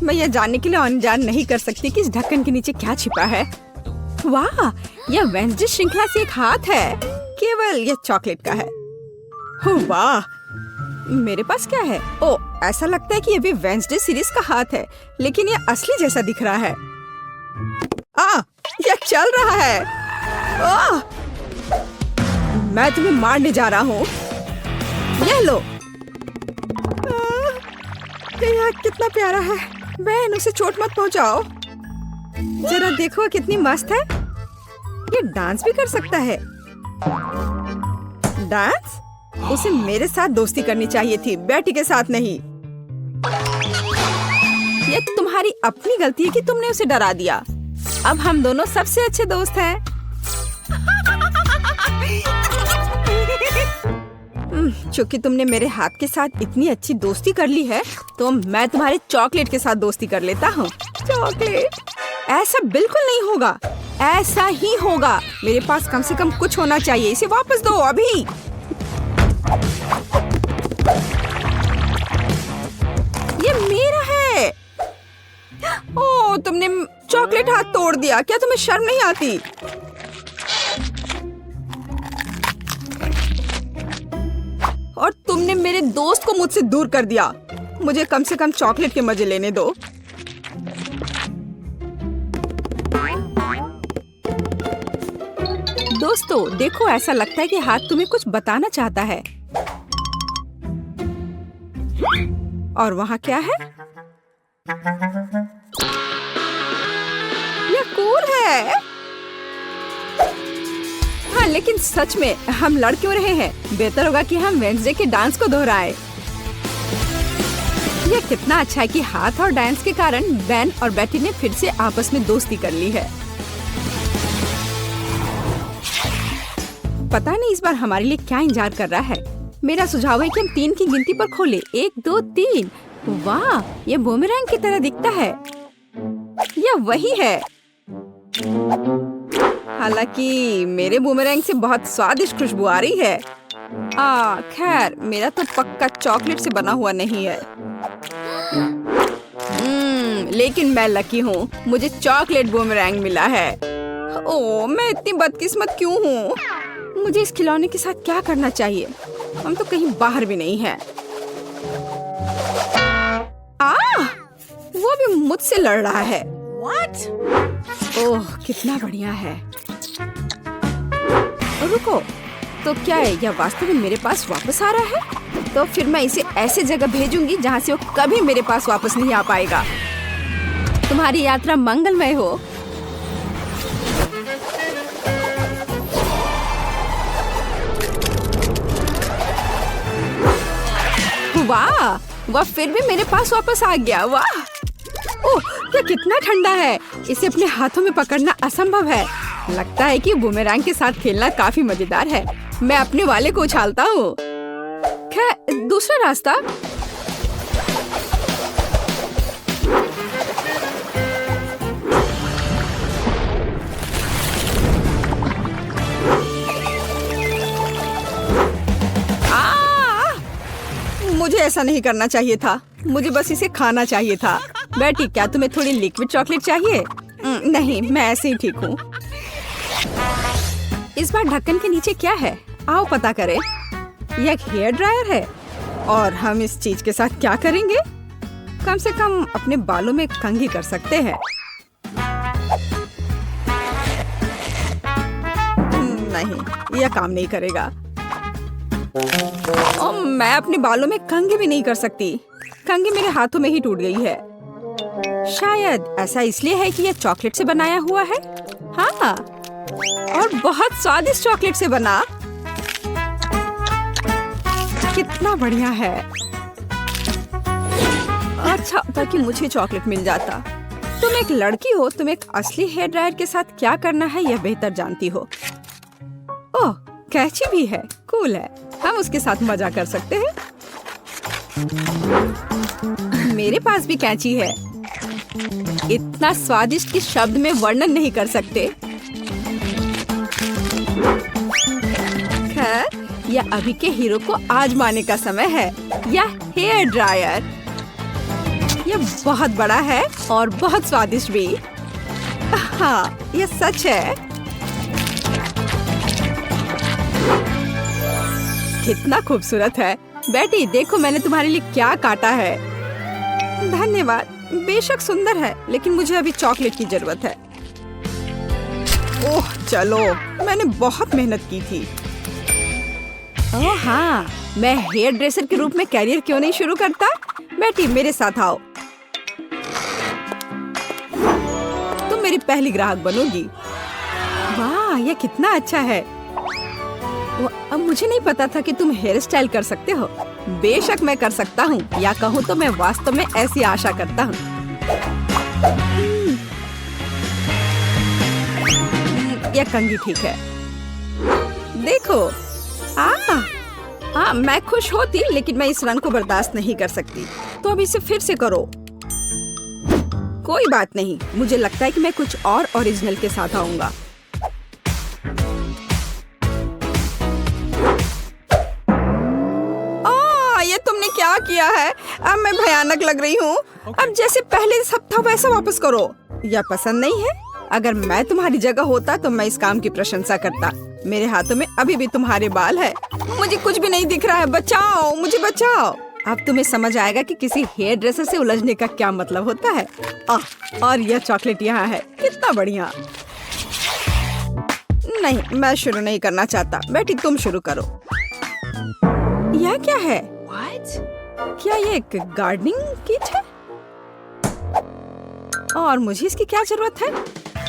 मैं यह जानने के लिए अनजान नहीं कर सकती कि इस ढक्कन के नीचे क्या छिपा है। वाह, यह वेंसडे श्रृंखला से एक हाथ है। केवल यह चॉकलेट का है। वाह, मेरे पास क्या है? ओ, ऐसा लगता है कि यह भी वेंसडे सीरीज का हाथ है, लेकिन यह असली जैसा दिख रहा है। यह चल रहा है। मैं तुम्हें मारने जा रहा हूँ। यह लो। यह कितना प्यारा है। बहन, उसे चोट मत पहुंचाओ। जरा देखो कितनी मस्त है। ये डांस भी कर सकता है। डांस? उसे मेरे साथ दोस्ती करनी चाहिए थी, बेटी के साथ नहीं। ये तुम्हारी अपनी गलती है कि तुमने उसे डरा दिया। अब हम दोनों सबसे अच्छे दोस्त हैं। चूंकि तुमने मेरे हाथ के साथ इतनी अच्छी दोस्ती कर ली है, तो मैं तुम्हारे चॉकलेट के साथ दोस्ती कर लेता हूँ। चॉकलेट? ऐसा बिल्कुल नहीं होगा। ऐसा ही होगा। मेरे पास कम से कम कुछ होना चाहिए। इसे वापस दो अभी। ये मेरा है। ओह, तुमने चॉकलेट हाथ तोड़ दिया। क्या तुम्हें शर्म नहीं आती? और तुमने मेरे दोस्त को मुझसे दूर कर दिया। मुझे कम से कम चॉकलेट के मजे लेने दो। दोस्तों, देखो, ऐसा लगता है कि हाथ तुम्हें कुछ बताना चाहता है। और वहाँ क्या है? यह कूल है। हाँ, लेकिन सच में हम लड़ क्यों रहे हैं? बेहतर होगा कि हम वेंसडे के डांस को दोहराएं। यह कितना अच्छा है कि हाथ और डांस के कारण बेन और बेटी ने फिर से आपस में दोस्ती कर ली है। पता नहीं इस बार हमारे लिए क्या इंतजार कर रहा है। मेरा सुझाव है कि हम 3 की गिनती पर खोलें। 1, 2, 3। वाह, ये बूमेरैंग की तरह दिखता है। यह वही है। हालांकि मेरे बूमेरैंग से बहुत स्वादिष्ट खुशबू आ रही है। खैर, मेरा तो पक्का चॉकलेट से बना हुआ नहीं है। लेकिन मैं लकी हूँ। मुझे चॉकलेट बूमेरैंग मिला है। ओह, मैं इतनी बदकिस्मत क्यों हूँ? मुझे इस खिलौने के साथ क्या करना चाहिए? हम तो कहीं बाहर भी नहीं हैं। वो भी मुझसे लड़ रहा है। What? ओह, कितना बढ़िया है। रुको, तो क्या है? यह वास्तव में मेरे पास वापस आ रहा है? तो फिर मैं इसे ऐसे जगह भेजूंगी जहाँ से वो कभी मेरे पास वापस नहीं आ पाएगा। तुम्हारी यात्रा मंगलमय हो। वाह, वह फिर भी मेरे पास वापस आ गया। वाह, ओह, यह कितना ठंडा है। इसे अपने हाथों में पकड़ना असंभव है। लगता है कि बूमेरैंग के साथ खेलना काफी मजेदार है। मैं अपने वाले को उछालता हूँ। खैर, दूसरा रास्ता। मुझे ऐसा नहीं करना चाहिए था। मुझे बस इसे खाना चाहिए था। बेटी, क्या तुम्हें थोड़ी लिक्विड चॉकलेट चाहिए? नहीं, मैं ऐसे ही ठीक हूँ। इस बार ढक्कन के नीचे क्या है? आओ पता करें। यह एक हेयर ड्रायर है। और हम इस चीज के साथ क्या करेंगे? कम से कम अपने बालों में कंघी कर सकते हैं। नहीं, यह काम नहीं करेगा। मैं अपने बालों में कंघी भी नहीं कर सकती। कंघी मेरे हाथों में ही टूट गई है। शायद ऐसा इसलिए है कि यह चॉकलेट से बनाया हुआ है। हाँ, और बहुत स्वादिष्ट चॉकलेट से बना। कितना बढ़िया है। अच्छा था कि मुझे चॉकलेट मिल जाता। तुम एक लड़की हो, तुम एक असली हेयर ड्रायर के साथ क्या करना है यह बेहतर जानती हो। ओह, कैची भी है। कूल है। हम उसके साथ मजा कर सकते हैं। मेरे पास भी कैंची है। इतना स्वादिष्ट कि शब्द में वर्णन नहीं कर सकते। खैर, यह अभी के हीरो को आजमाने का समय है। यह हेयर ड्रायर। ये बहुत बड़ा है और बहुत स्वादिष्ट भी। हाँ, ये सच है। कितना खूबसूरत है। बेटी देखो मैंने तुम्हारे लिए क्या काटा है। धन्यवाद। बेशक सुंदर है, लेकिन मुझे अभी चॉकलेट की जरूरत है। ओह चलो, मैंने बहुत मेहनत की थी। ओह हाँ, मैं हेयर ड्रेसर के रूप में कैरियर क्यों नहीं शुरू करता? बेटी मेरे साथ आओ, तुम मेरी पहली ग्राहक बनोगी। वाह, यह कितना अच्छा है। अब मुझे नहीं पता था कि तुम हेयर स्टाइल कर सकते हो। बेशक मैं कर सकता हूँ, या कहूँ तो मैं वास्तव में ऐसी आशा करता हूँ। यह कंघी ठीक है। देखो, मैं खुश होती, लेकिन मैं इस रंग को बर्दाश्त नहीं कर सकती। तो अब इसे फिर से करो। कोई बात नहीं, मुझे लगता है कि मैं कुछ और ओरिजिनल के साथ आऊंगा। ये तुमने क्या किया है? अब मैं भयानक लग रही हूँ। अब जैसे पहले सब था वैसा वापस करो। यह पसंद नहीं है? अगर मैं तुम्हारी जगह होता तो मैं इस काम की प्रशंसा करता। मेरे हाथों में अभी भी तुम्हारे बाल है। मुझे कुछ भी नहीं दिख रहा है। बचाओ, मुझे बचाओ। अब तुम्हें समझ आएगा कि किसी हेयर ड्रेसर से उलझने का क्या मतलब होता है। और यह चॉकलेट यहाँ है। कितना बढ़िया। नहीं, मैं शुरू नहीं करना चाहता। बेटी तुम शुरू करो। यह क्या है? क्या ये एक गार्डनिंग किट है? और मुझे इसकी क्या जरूरत है?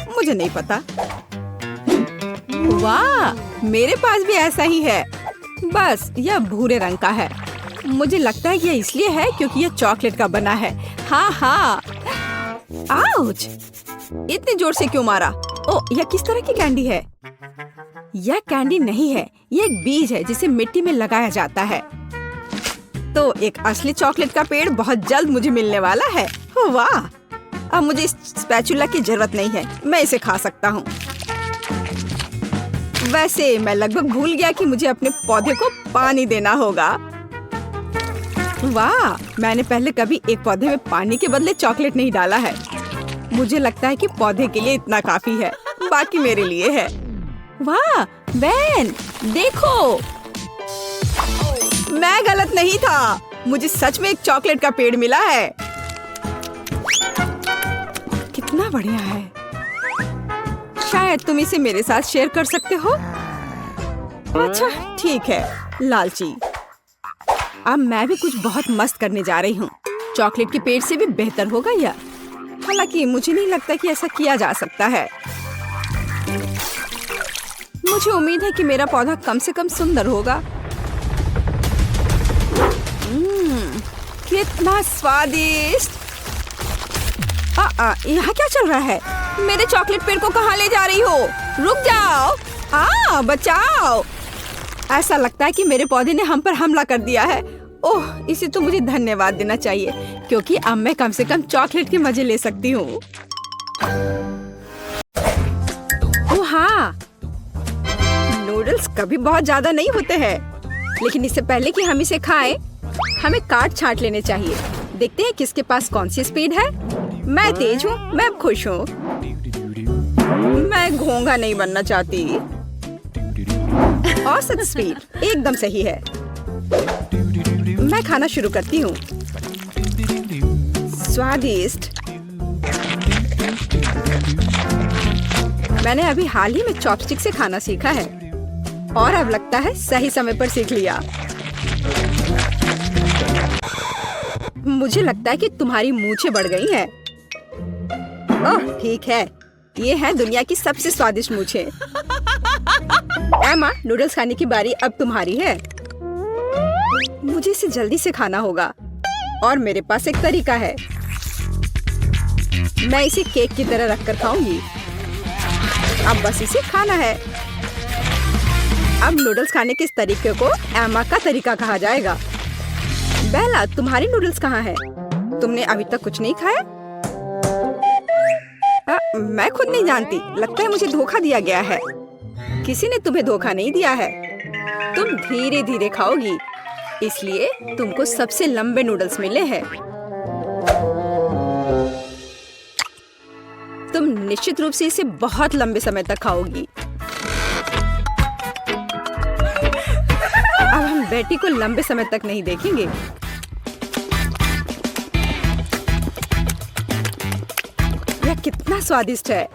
मुझे नहीं पता। वाह, मेरे पास भी ऐसा ही है, बस यह भूरे रंग का है। मुझे लगता है यह इसलिए है क्योंकि यह चॉकलेट का बना है। हाँ। आउच! इतनी जोर से क्यों मारा? ओह, यह किस तरह की कैंडी है? यह कैंडी नहीं है, यह एक बीज है जिसे मिट्टी में लगाया जाता है। तो एक असली चॉकलेट का पेड़ बहुत जल्द मुझे मिलने वाला है। वाह! अब मुझे इस स्पैचुला की जरूरत नहीं है, मैं इसे खा सकता हूँ। वैसे मैं लगभग भूल गया कि मुझे अपने पौधे को पानी देना होगा। वाह! मैंने पहले कभी एक पौधे में पानी के बदले चॉकलेट नहीं डाला है। मुझे लगता है कि पौधे के लिए इतना काफी है, बाकी मेरे लिए है। वाह बेन, देखो, मैं गलत नहीं था। मुझे सच में एक चॉकलेट का पेड़ मिला है। कितना बढ़िया है। शायद तुम इसे मेरे साथ शेयर कर सकते हो। अच्छा ठीक है, लालची। अब मैं भी कुछ बहुत मस्त करने जा रही हूँ। चॉकलेट के पेड़ से भी बेहतर होगा यह। हालांकि मुझे नहीं लगता कि ऐसा किया जा सकता है। मुझे उम्मीद है कि मेरा पौधा कम से कम सुंदर होगा। कितना स्वादिष्ट। यहाँ क्या चल रहा है? मेरे चॉकलेट पेड़ को कहाँ ले जा रही हो? रुक जाओ। बचाओ। ऐसा लगता है कि मेरे पौधे ने हम पर हमला कर दिया है। ओह, इसे तो मुझे धन्यवाद देना चाहिए, क्योंकि अब मैं कम से कम चॉकलेट के मजे ले सकती हूँ। ओह हाँ, नूडल्स कभी बहुत ज्यादा नहीं होते हैं, लेकिन इससे पहले कि हम इसे खाएं, हमें काट छांट लेने चाहिए। देखते हैं किसके पास कौन सी स्पीड है। मैं तेज हूँ, मैं खुश हूँ। मैं घोंघा नहीं बनना चाहती। औसत स्पीड एकदम सही है। मैं खाना शुरू करती हूँ। स्वादिष्ट। मैंने अभी हाल ही में चॉपस्टिक से खाना सीखा है, और अब लगता है सही समय पर सीख लिया। मुझे लगता है कि तुम्हारी मूंछें बढ़ गई हैं। ओह ठीक है, ये है दुनिया की सबसे स्वादिष्ट मूंछें। एमा, नूडल्स खाने की बारी अब तुम्हारी है। मुझे इसे जल्दी से खाना होगा, और मेरे पास एक तरीका है। मैं इसे केक की तरह रखकर खाऊंगी। अब बस इसे खाना है। अब नूडल्स खाने के इस तरीके को एमा का तरीका कहा जाएगा। बेला, तुम्हारी नूडल्स कहाँ है? तुमने अभी तक कुछ नहीं खाया? मैं खुद नहीं जानती। लगता है मुझे धोखा दिया गया है। किसी ने तुम्हें धोखा नहीं दिया है। तुम धीरे धीरे खाओगी, इसलिए तुमको सबसे लंबे नूडल्स मिले हैं। निश्चित रूप से इसे बहुत लंबे समय तक खाओगी। अब हम बेटी को लंबे समय तक नहीं देखेंगे। यह कितना स्वादिष्ट है।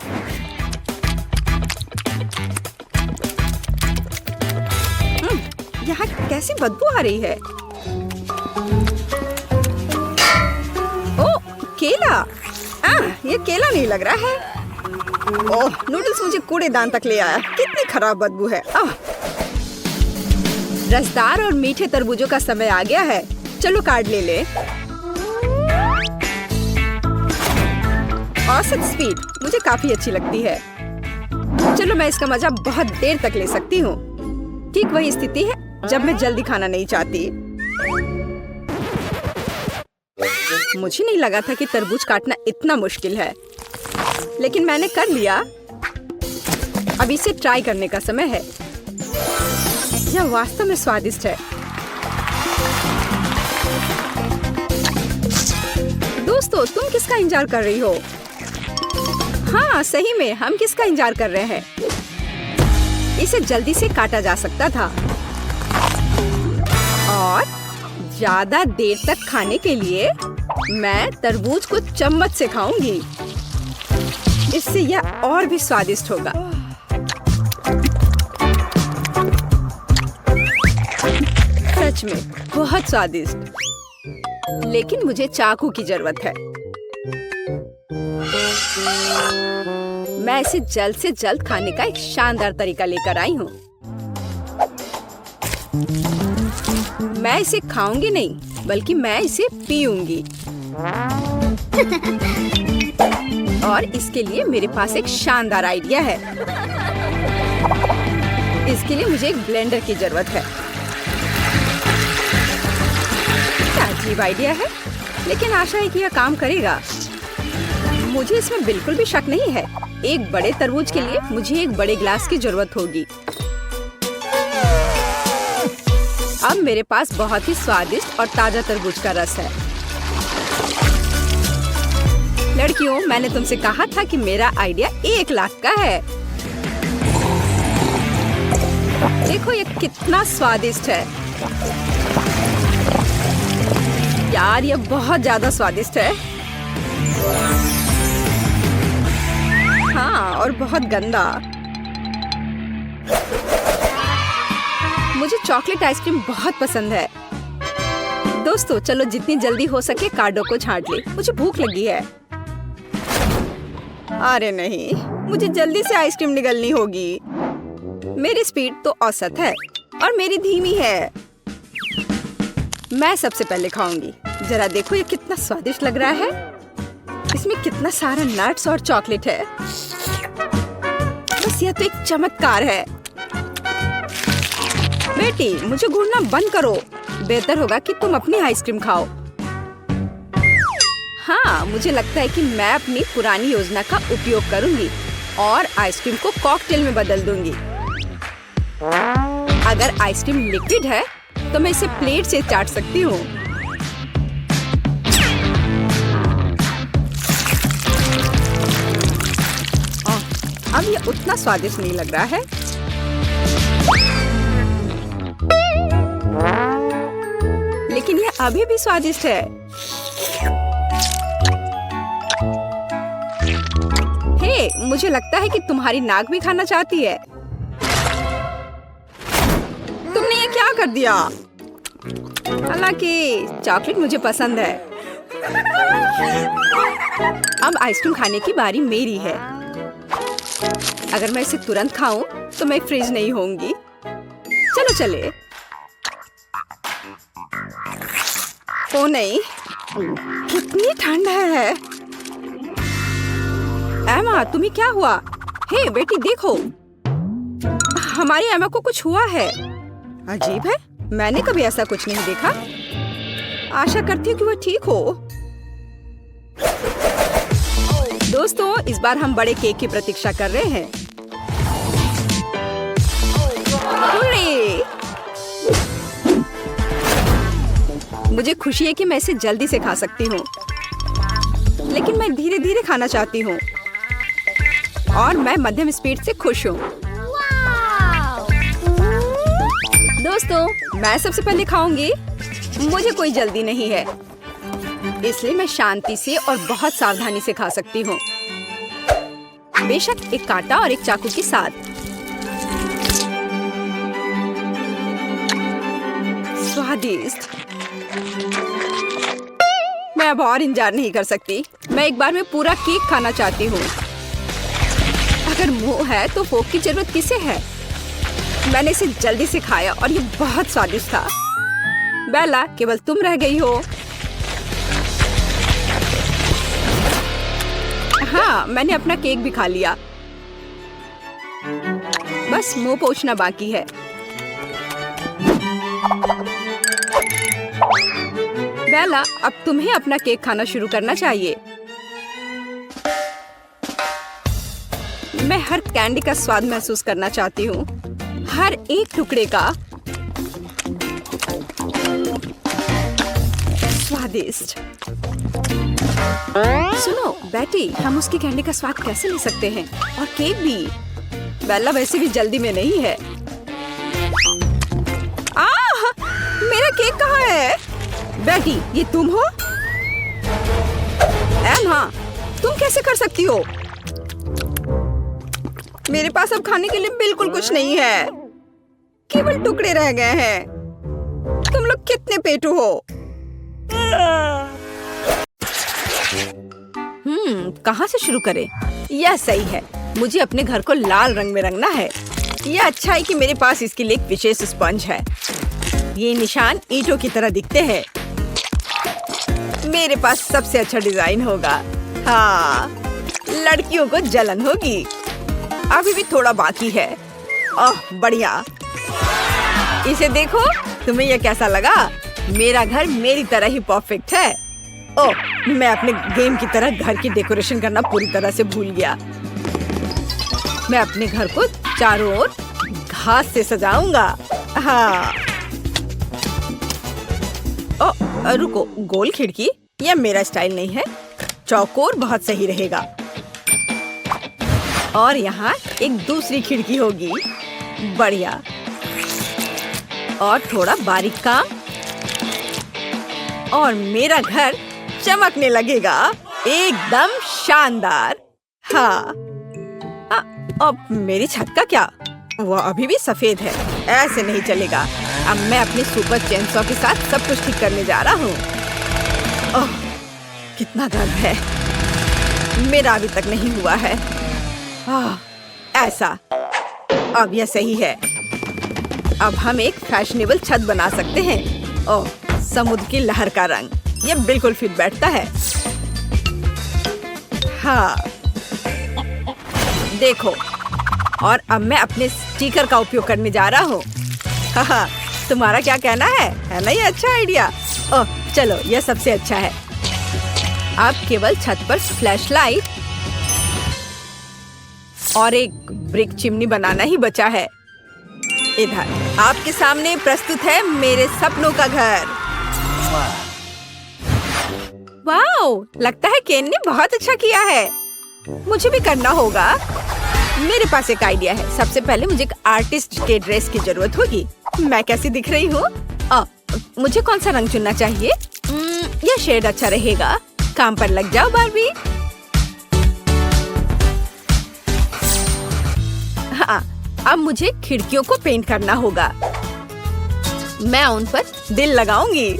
यहाँ कैसी बदबू आ रही है। ओह, केला। ये केला नहीं लग रहा है। ओह, नूडल्स मुझे कूड़ेदान तक ले आया। कितनी खराब बदबू है। रसदार और मीठे तरबूजों का समय आ गया है। चलो कार्ड ले ले। औसत स्पीड मुझे काफी अच्छी लगती है। चलो मैं इसका मजा बहुत देर तक ले सकती हूँ। ठीक वही स्थिति है जब मैं जल्दी खाना नहीं चाहती। मुझे नहीं लगा था कि तरबूज काटना इतना मुश्किल है, लेकिन मैंने कर लिया। अब इसे ट्राई करने का समय है। यह वास्तव में स्वादिष्ट है। दोस्तों, तुम किसका इंतजार कर रही हो? हाँ, सही में हम किसका इंतजार कर रहे हैं? इसे जल्दी से काटा जा सकता था और ज्यादा देर तक खाने के लिए मैं तरबूज को चम्मच से खाऊंगी। इससे यह और भी स्वादिष्ट होगा। सच में बहुत स्वादिष्ट। लेकिन मुझे चाकू की जरूरत है। मैं इसे जल्द से जल्द खाने का एक शानदार तरीका लेकर आई हूँ। मैं इसे खाऊंगी नहीं, बल्कि मैं इसे पीऊंगी। और इसके लिए मेरे पास एक शानदार आइडिया है। इसके लिए मुझे एक ब्लेंडर की जरूरत है। क्या अजीब आइडिया है, लेकिन आशा है कि यह काम करेगा। मुझे इसमें बिल्कुल भी शक नहीं है। एक बड़े तरबूज के लिए मुझे एक बड़े गिलास की जरूरत होगी। अब मेरे पास बहुत ही स्वादिष्ट और ताजा तरबूज का रस है। लड़कियों, मैंने तुमसे कहा था कि मेरा आइडिया 1 लाख का है। देखो ये कितना स्वादिष्ट है। यार, ये बहुत ज्यादा स्वादिष्ट है। हाँ, और बहुत गंदा। मुझे चॉकलेट आइसक्रीम बहुत पसंद है। दोस्तों, चलो जितनी जल्दी हो सके कार्डों को छांट ले। मुझे भूख लगी है। अरे नहीं, मुझे जल्दी से आइसक्रीम निगलनी होगी। मेरी स्पीड तो औसत है और मेरी धीमी है। मैं सबसे पहले खाऊंगी। जरा देखो ये कितना स्वादिष्ट लग रहा है। इसमें कितना सारा नट्स और चॉकलेट है। बस यह तो एक चमत्कार है। बेटी, मुझे घूरना बंद करो। बेहतर होगा कि तुम अपनी आइसक्रीम खाओ। हाँ, मुझे लगता है कि मैं अपनी पुरानी योजना का उपयोग करूंगी और आइसक्रीम को कॉकटेल में बदल दूंगी। अगर आइसक्रीम लिक्विड है तो मैं इसे प्लेट से चाट सकती हूँ। अब ये उतना स्वादिष्ट नहीं लग रहा है। लेकिन ये अभी भी स्वादिष्ट है। हे, मुझे लगता है कि तुम्हारी नाक भी खाना चाहती है। तुमने ये क्या कर दिया? हालांकि चॉकलेट मुझे पसंद है। अब आइसक्रीम खाने की बारी मेरी है। अगर मैं इसे तुरंत खाऊं तो मैं फ्रीज नहीं होंगी। चलो चले। ओ नहीं, कितनी ठंड है। एमा, तुम्हें क्या हुआ? हे बेटी, देखो, हमारी एमा को कुछ हुआ है। अजीब है, मैंने कभी ऐसा कुछ नहीं देखा। आशा करती हूँ कि वह ठीक हो। दोस्तों, इस बार हम बड़े केक की प्रतीक्षा कर रहे हैं। मुझे खुशी है कि मैं इसे जल्दी से खा सकती हूँ, लेकिन मैं धीरे धीरे खाना चाहती हूँ। और मैं मध्यम स्पीड से खुश हूँ। दोस्तों, मैं सबसे पहले खाऊंगी। मुझे कोई जल्दी नहीं है, इसलिए मैं शांति से और बहुत सावधानी से खा सकती हूँ। बेशक एक कांटा और एक चाकू के साथ। स्वादिष्ट। मैं अब और इंतजार नहीं कर सकती। मैं एक बार में पूरा केक खाना चाहती हूँ। अगर मुंह है तो फोक की जरूरत किसे है? मैंने इसे जल्दी से खाया और ये बहुत स्वादिष्ट था। बेला, केवल तुम रह गई हो। हाँ, मैंने अपना केक भी खा लिया। बस मुंह पोंछना बाकी है। बेला, अब तुम्हें अपना केक खाना शुरू करना चाहिए। मैं हर कैंडी का स्वाद महसूस करना चाहती हूँ, हर एक टुकड़े का। स्वादिष्ट। सुनो बेटी, हम उसकी कैंडी का स्वाद कैसे ले सकते हैं? और केक भी। बेला वैसे भी जल्दी में नहीं है। मेरा केक कहाँ है? बेटी, ये तुम हो? एम, हाँ, तुम कैसे कर सकती हो? मेरे पास अब खाने के लिए बिल्कुल कुछ नहीं है। केवल टुकड़े रह गए हैं। तुम लोग कितने पेटू हो? कहाँ से शुरू करें? यह सही है। मुझे अपने घर को लाल रंग में रंगना है। यह अच्छा है कि मेरे पास इसके लिए एक विशेष स्पंज है। ये निशान ईंटों की तरह दिखते हैं। मेरे पास सबसे अच्छा डिजाइन होगा। हाँ, लड़कियों को जलन होगी। अभी भी थोड़ा बाकी है। ओह, बढ़िया। इसे देखो, तुम्हें यह कैसा लगा? मेरा घर मेरी तरह ही परफेक्ट है। ओह, मैं अपने गेम की तरह घर की डेकोरेशन करना पूरी तरह से भूल गया। मैं अपने घर को चारों ओर घास से सजाऊंगा। हाँ। ओह, रुको, गोल खिड़की? यह मेरा स्टाइल नहीं है। चौकोर बहुत सही रहेगा। और यहाँ एक दूसरी खिड़की होगी। बढ़िया। और थोड़ा बारीक काम और मेरा घर चमकने लगेगा। एकदम शानदार। हाँ। अब मेरी छत का क्या? वो अभी भी सफेद है। ऐसे नहीं चलेगा। अब मैं अपने सुपर चेनसॉ के साथ सब कुछ ठीक करने जा रहा हूँ। ओह, कितना दर्द है। मेरा अभी तक नहीं हुआ है। ऐसा। अब यह सही है। अब हम एक फैशनेबल छत बना सकते हैं। ओह, समुद्र की लहर का रंग। यह बिल्कुल फिट बैठता है। हाँ, देखो। और अब मैं अपने स्टिकर का उपयोग करने जा रहा हूँ। हाँ, तुम्हारा क्या कहना है ना? ये अच्छा आइडिया। ओह, चलो, यह सबसे अच्छा है। अब केवल छत पर फ्लैशलाइट और एक ब्रिक चिमनी बनाना ही बचा है। इधर आपके सामने प्रस्तुत है मेरे सपनों का घर। वाओ, लगता है केन ने बहुत अच्छा किया है। मुझे भी करना होगा। मेरे पास एक आइडिया है। सबसे पहले मुझे एक आर्टिस्ट के ड्रेस की जरूरत होगी। मैं कैसी दिख रही हूँ? मुझे कौन सा रंग चुनना चाहिए? यह शेड अच्छा रहेगा। काम पर लग जाओ बारबी। हाँ, अब मुझे खिड़कियों को पेंट करना होगा। मैं उन पर दिल लगाऊंगी।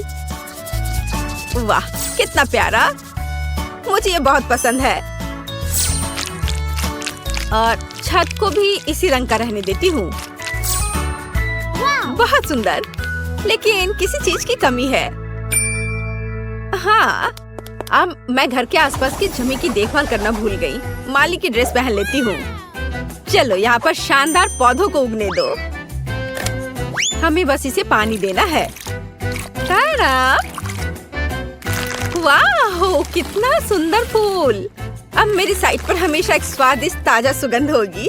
वाह, कितना प्यारा। मुझे ये बहुत पसंद है। और छत को भी इसी रंग का रहने देती हूँ। बहुत सुंदर, लेकिन किसी चीज की कमी है। हाँ, अब मैं घर के आसपास की जमीन की देखभाल करना भूल गई। माली की ड्रेस पहन लेती हूँ। चलो, यहाँ पर शानदार पौधों को उगने दो। हमें बस इसे पानी देना है। तारा! वाह, कितना सुंदर फूल। अब मेरी साइड पर हमेशा एक स्वादिष्ट ताजा सुगंध होगी।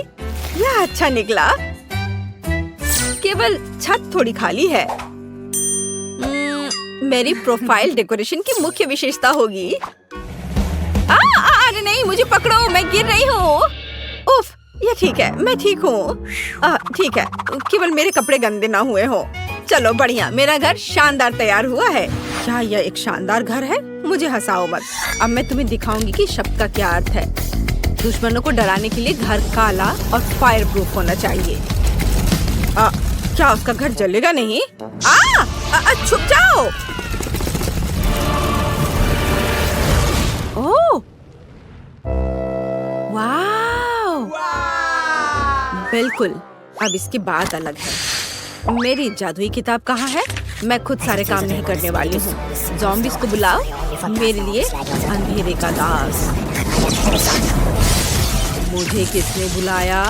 यह अच्छा निकला। केवल छत थोड़ी खाली है। मेरी प्रोफाइल डेकोरेशन की मुख्य विशेषता होगी। अरे नहीं, मुझे पकड़ो, मैं गिर रही हूँ। उफ, ये ठीक है, मैं ठीक हूँ। ठीक है, केवल मेरे कपड़े गंदे ना हुए हो। चलो बढ़िया, मेरा घर शानदार तैयार हुआ है। क्या यह एक शानदार घर है? मुझे हंसाओ मत। अब मैं तुम्हें दिखाऊंगी कि शब्द का क्या अर्थ है। दुश्मनों को डराने के लिए घर काला और फायर प्रूफ होना चाहिए। क्या उसका घर जलेगा नहीं? छुप जाओ। ओह, वाव! बिल्कुल, अब इसकी बात अलग है। मेरी जादुई किताब कहाँ है? मैं खुद सारे काम नहीं करने वाली हूँ। ज़ॉम्बीज़ को बुलाओ, मेरे लिए अंधेरे का दास। मुझे किसने बुलाया?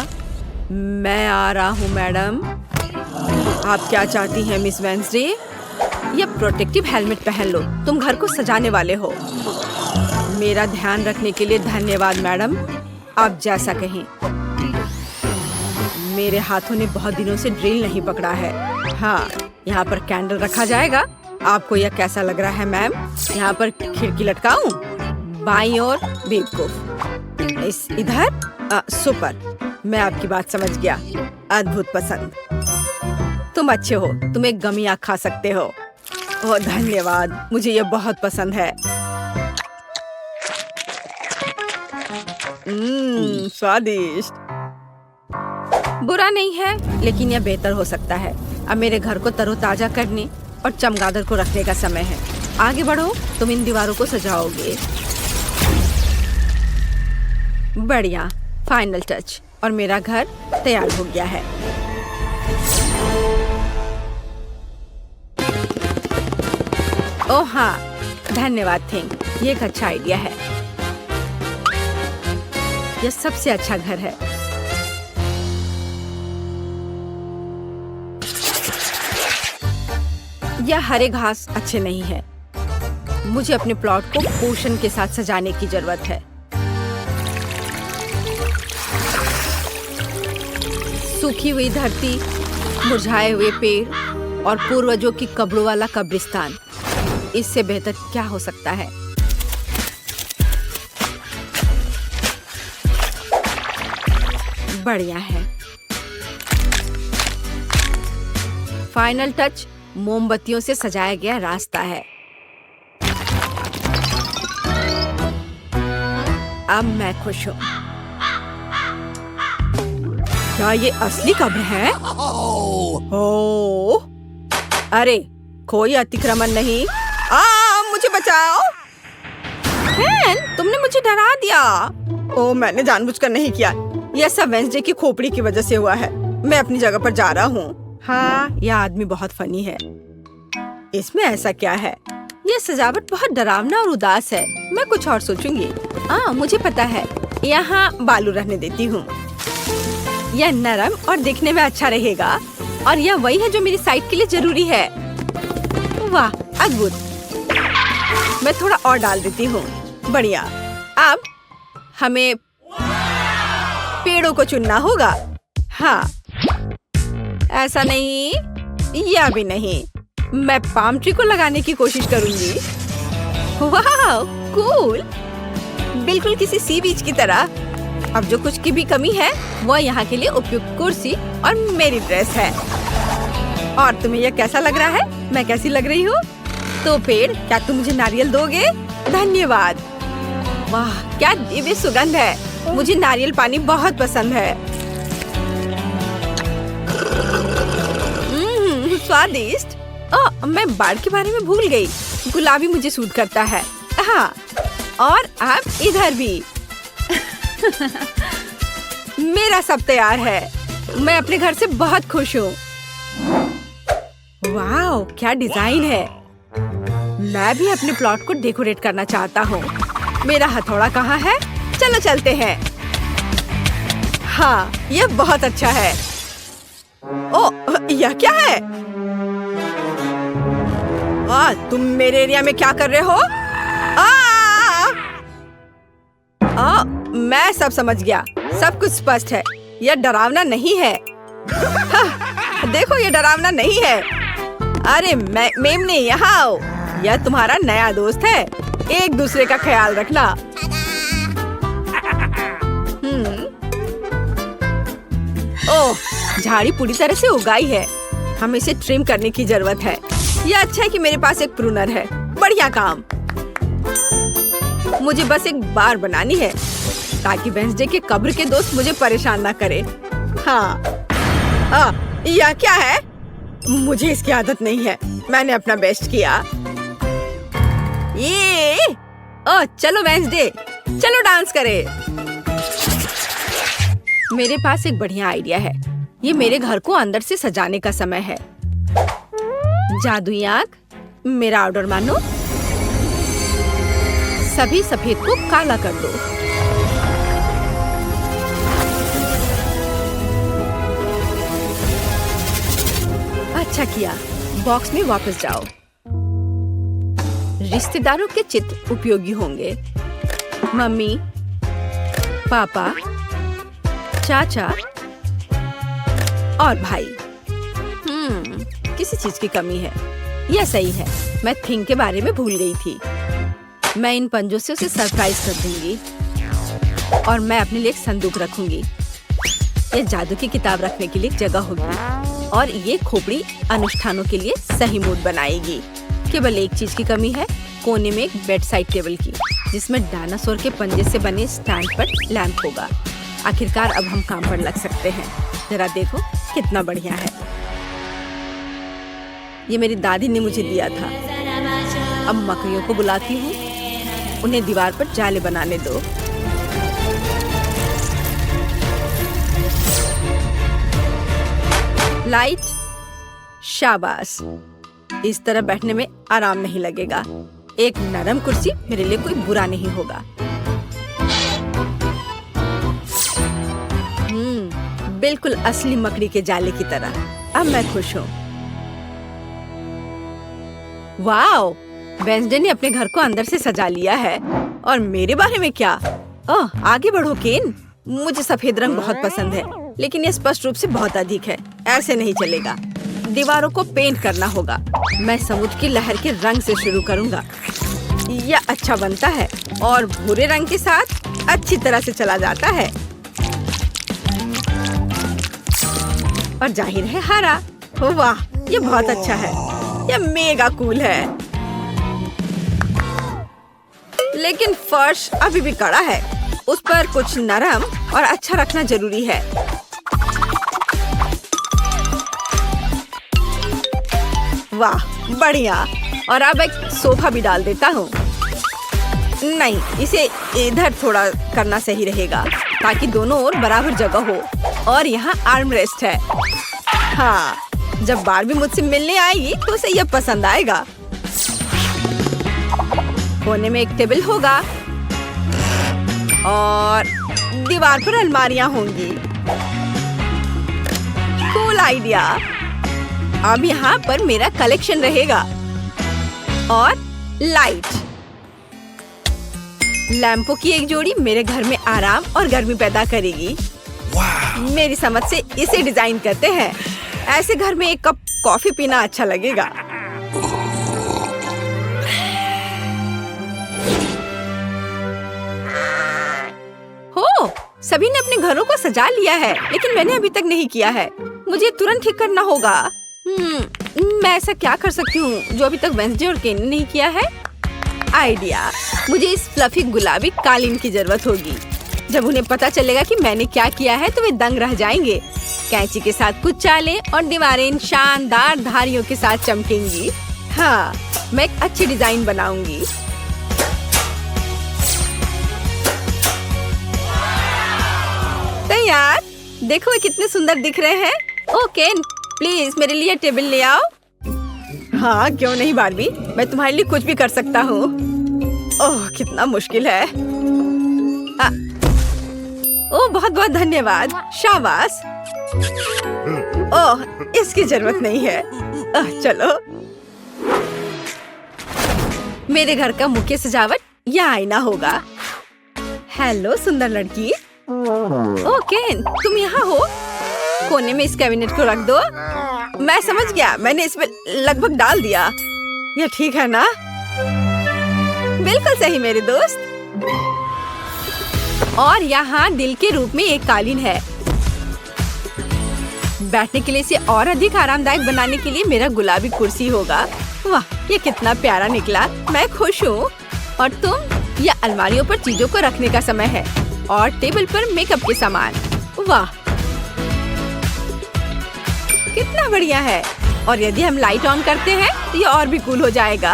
मैं आ रहा हूँ मैडम। आप क्या चाहती हैं मिस वेंसडे? ये प्रोटेक्टिव हेलमेट पहन लो, तुम घर को सजाने वाले हो। मेरा ध्यान रखने के लिए धन्यवाद मैडम। आप जैसा कहें। मेरे हाथों ने बहुत दिनों से ड्रिल नहीं पकड़ा है। हाँ, यहाँ पर कैंडल रखा जाएगा। आपको यह कैसा लग रहा है मैम? यहाँ पर खिड़की लटकाऊं? बाईं ओर बेवकूफ। इस इधर सुपर। मैं आपकी बात समझ गया। अद्भुत पसंद। तुम अच्छे हो, तुम एक गमी आँख खा सकते हो। ओह धन्यवाद, मुझे यह बहुत पसंद है। स्वादिष्ट। बुरा नहीं है, लेकिन यह बेहतर हो सकता है। अब मेरे घर को तरोताजा करने और चमगादड़ को रखने का समय है। आगे बढ़ो, तुम इन दीवारों को सजाओगे। बढ़िया, फाइनल टच, और मेरा घर तैयार हो गया है। ओह हाँ, धन्यवाद थिंग, ये एक अच्छा आइडिया है। यह सबसे अच्छा घर है। यह हरे घास अच्छे नहीं है। मुझे अपने प्लॉट को पोषण के साथ सजाने की जरूरत है। सूखी हुई धरती, मुरझाए हुए पेड़ और पूर्वजों की कब्रों वाला कब्रिस्तान, इससे बेहतर क्या हो सकता है? बढ़िया है। फाइनल टच, मोमबत्तियों से सजाया गया रास्ता है। अब मैं खुश हूँ। क्या ये असली कब्र है? ओह, अरे कोई अतिक्रमण नहीं। मुझे बचाओ। तुमने मुझे डरा दिया। ओह, मैंने जानबूझकर नहीं किया। यह सब वेंसडे की खोपड़ी की वजह से हुआ है। मैं अपनी जगह पर जा रहा हूँ। हाँ, यह आदमी बहुत फनी है। इसमें ऐसा क्या है? यह सजावट बहुत डरावना और उदास है। मैं कुछ और सोचूंगी। मुझे पता है। यहाँ बालू रहने देती हूँ। यह नरम और दिखने में अच्छा रहेगा, और यह वही है जो मेरी साइट के लिए जरूरी है। वाह, अद्भुत। मैं थोड़ा और डाल देती हूँ। बढ़िया। अब हमें पेड़ों को चुनना होगा। हाँ, ऐसा नहीं, या भी नहीं। मैं पाम ट्री को लगाने की कोशिश करूंगी। वाह, कूल। बिल्कुल किसी सी बीच की तरह। अब जो कुछ की भी कमी है, वह यहाँ के लिए उपयुक्त कुर्सी और मेरी ड्रेस है। और तुम्हें यह कैसा लग रहा है? मैं कैसी लग रही हूँ? तो पेड़, क्या तुम मुझे नारियल दोगे? धन्यवाद। वाह, क्या दिव्य सुगंध है। मुझे नारियल पानी बहुत पसंद है। स्वादिष्ट। मैं बाढ़ के बारे में भूल गई। गुलाबी मुझे सूट करता है। हाँ, और अब इधर भी। मेरा सब तैयार है। मैं अपने घर से बहुत खुश हूँ। वाह, क्या डिजाइन है। मैं भी अपने प्लॉट को डेकोरेट करना चाहता हूँ। मेरा हथौड़ा कहाँ है? चलो चलते हैं। हाँ, यह बहुत अच्छा है। ओह, यह क्या है? तुम मेरे एरिया में क्या कर रहे हो? मैं सब समझ गया। सब कुछ स्पष्ट है। यह डरावना नहीं है। देखो, यह डरावना नहीं है। अरे मेमने, यहाँ आओ। यह तुम्हारा नया दोस्त है। एक दूसरे का ख्याल रखना। ओह, झाड़ी पूरी तरह से उगाई है। हमें इसे ट्रिम करने की जरूरत है। यह अच्छा है कि मेरे पास एक प्रूनर है। बढ़िया काम। मुझे बस एक बार बनानी है ताकि वेंसडे के कब्र के दोस्त मुझे परेशान ना करे। हाँ, यह क्या है? मुझे इसकी आदत नहीं है। मैंने अपना बेस्ट किया। ये चलो वेंसडे, चलो डांस करें। मेरे पास एक बढ़िया आइडिया है। ये मेरे घर को अंदर से सजाने का समय है। जादुई आंख, मेरा ऑर्डर मानो। सभी सफेद को काला कर दो। अच्छा किया। बॉक्स में वापस जाओ। रिश्तेदारों के चित्र उपयोगी होंगे। मम्मी, पापा, चाचा और भाई। किसी चीज की कमी है। यह सही है। मैं थिंग के बारे में भूल गई थी। मैं इन पंजों से उसे सरप्राइज कर दूंगी और मैं अपने लिए एक संदूक रखूंगी। ये जादू की किताब रखने के लिए एक जगह होगी और ये खोपड़ी अनुष्ठानों के लिए सही मूड बनाएगी। केवल एक चीज की कमी है, कोने में एक बेड साइड टेबल की, जिसमें डायनासोर के पंजे से बने स्टैंड पर लैंप होगा। आखिरकार अब हम काम पर लग सकते हैं। जरा देखो कितना बढ़िया है। ये मेरी दादी ने मुझे दिया था। अब मकड़ियों को बुलाती हूँ, उन्हें दीवार पर जाले बनाने दो। लाइट, शाबाश। इस तरह बैठने में आराम नहीं लगेगा। एक नरम कुर्सी मेरे लिए कोई बुरा नहीं होगा। बिल्कुल असली मकड़ी के जाले की तरह। अब मैं खुश हूँ। वाओ, वेंसडे ने अपने घर को अंदर से सजा लिया है। और मेरे बारे में क्या? ओह, आगे बढ़ो केन। मुझे सफेद रंग बहुत पसंद है, लेकिन ये स्पष्ट रूप से बहुत अधिक है। ऐसे नहीं चलेगा। दीवारों को पेंट करना होगा। मैं समुद्र की लहर के रंग से शुरू करूंगा। यह अच्छा बनता है और भूरे रंग के साथ अच्छी तरह से चला जाता है। और जाहिर है हरा। वाह, ये बहुत अच्छा है। यह मेगा कूल है। लेकिन फर्श अभी भी कड़ा है। उस पर कुछ नरम और अच्छा रखना जरूरी है। वाह, बढ़िया। और अब एक सोफा भी डाल देता हूँ। नहीं, इसे इधर थोड़ा करना सही रहेगा ताकि दोनों ओर बराबर जगह हो। और यहाँ आर्म रेस्ट है। हाँ, जब बारबी मुझसे मिलने आएगी तो उसे यह पसंद आएगा। कोने में एक टेबल होगा और दीवार पर अलमारियां होंगी। Cool idea. अब यहाँ पर मेरा कलेक्शन रहेगा। और लाइट, लैंपों की एक जोड़ी मेरे घर में आराम और गर्मी पैदा करेगी। मेरी समझ से इसे डिजाइन करते हैं। ऐसे घर में एक कप कॉफी पीना अच्छा लगेगा। हो, सभी ने अपने घरों को सजा लिया है, लेकिन मैंने अभी तक नहीं किया है। मुझे तुरंत ठीक करना होगा। मैं ऐसा क्या कर सकती हूँ जो अभी तक वेंसडे और केन ने नहीं किया है? आइडिया, मुझे इस फ्लफी गुलाबी कालीन की जरूरत होगी। जब उन्हें पता चलेगा कि मैंने क्या किया है तो वे दंग रह जाएंगे। कैंची के साथ कुछ चालें और दीवारें इन शानदार धारियों के साथ चमकेंगी। हाँ, मैं एक अच्छी डिजाइन बनाऊंगी। तैयार। देखो वे कितने सुंदर दिख रहे हैं। ओ केन, प्लीज मेरे लिए टेबल ले आओ। हाँ, क्यों नहीं बारबी, मैं तुम्हारे लिए कुछ भी कर सकता हूँ। ओह, कितना मुश्किल है। ओह, बहुत बहुत धन्यवाद। शाबाश। ओह, इसकी जरूरत नहीं है। चलो। मेरे घर का मुख्य सजावट यह आईना होगा। हेलो सुंदर लड़की। ओह केन, तुम यहाँ हो? कोने में इस कैबिनेट को रख दो। मैं समझ गया, मैंने इसमें लगभग डाल दिया। यह ठीक है ना? बिल्कुल सही मेरे दोस्त। और यहाँ दिल के रूप में एक कालीन है। बैठने के लिए इसे और अधिक आरामदायक बनाने के लिए मेरा गुलाबी कुर्सी होगा। वाह, ये कितना प्यारा निकला। मैं खुश हूँ। और तुम? यह अलमारियों पर चीजों को रखने का समय है और टेबल पर मेकअप के सामान। वाह, कितना बढ़िया है। और यदि हम लाइट ऑन करते हैं तो ये और भी कूल हो जाएगा।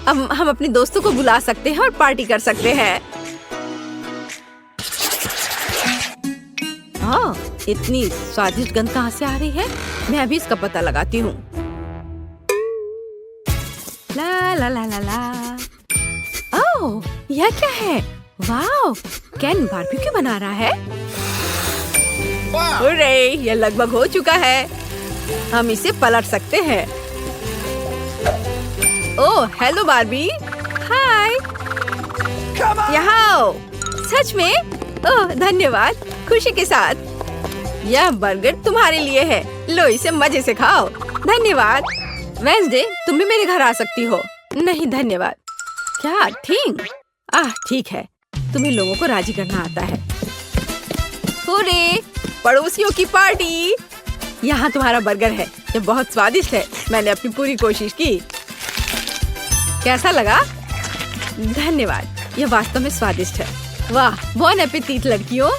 अब हम अपने दोस्तों को बुला सकते हैं और पार्टी कर सकते हैं। इतनी स्वादिष्ट गंध कहाँ से आ रही है? मैं अभी इसका पता लगाती हूँ। ला ला ला ला ला। ओह, यह क्या है? वाह, केन बारबेक्यू बना रहा है। अरे, यह लगभग हो चुका है। हम इसे पलट सकते हैं। ओह, हेलो बारबी। हाय, यहाँ आओ। सच में? ओह, धन्यवाद। खुशी के साथ। यह बर्गर तुम्हारे लिए है। लो, इसे मजे से खाओ। धन्यवाद। वेंसडे, तुम भी मेरे घर आ सकती हो। नहीं धन्यवाद। क्या ठीक? ठीक है। तुम्हें लोगों को राजी करना आता है। हुर्रे, पड़ोसियों की पार्टी। यहाँ तुम्हारा बर्गर है। ये बहुत स्वादिष्ट है। मैंने अपनी पूरी कोशिश की। कैसा लगा? धन्यवाद। यह वास्तव में स्वादिष्ट है। वाह, बॉन एपेटीट लड़कियों।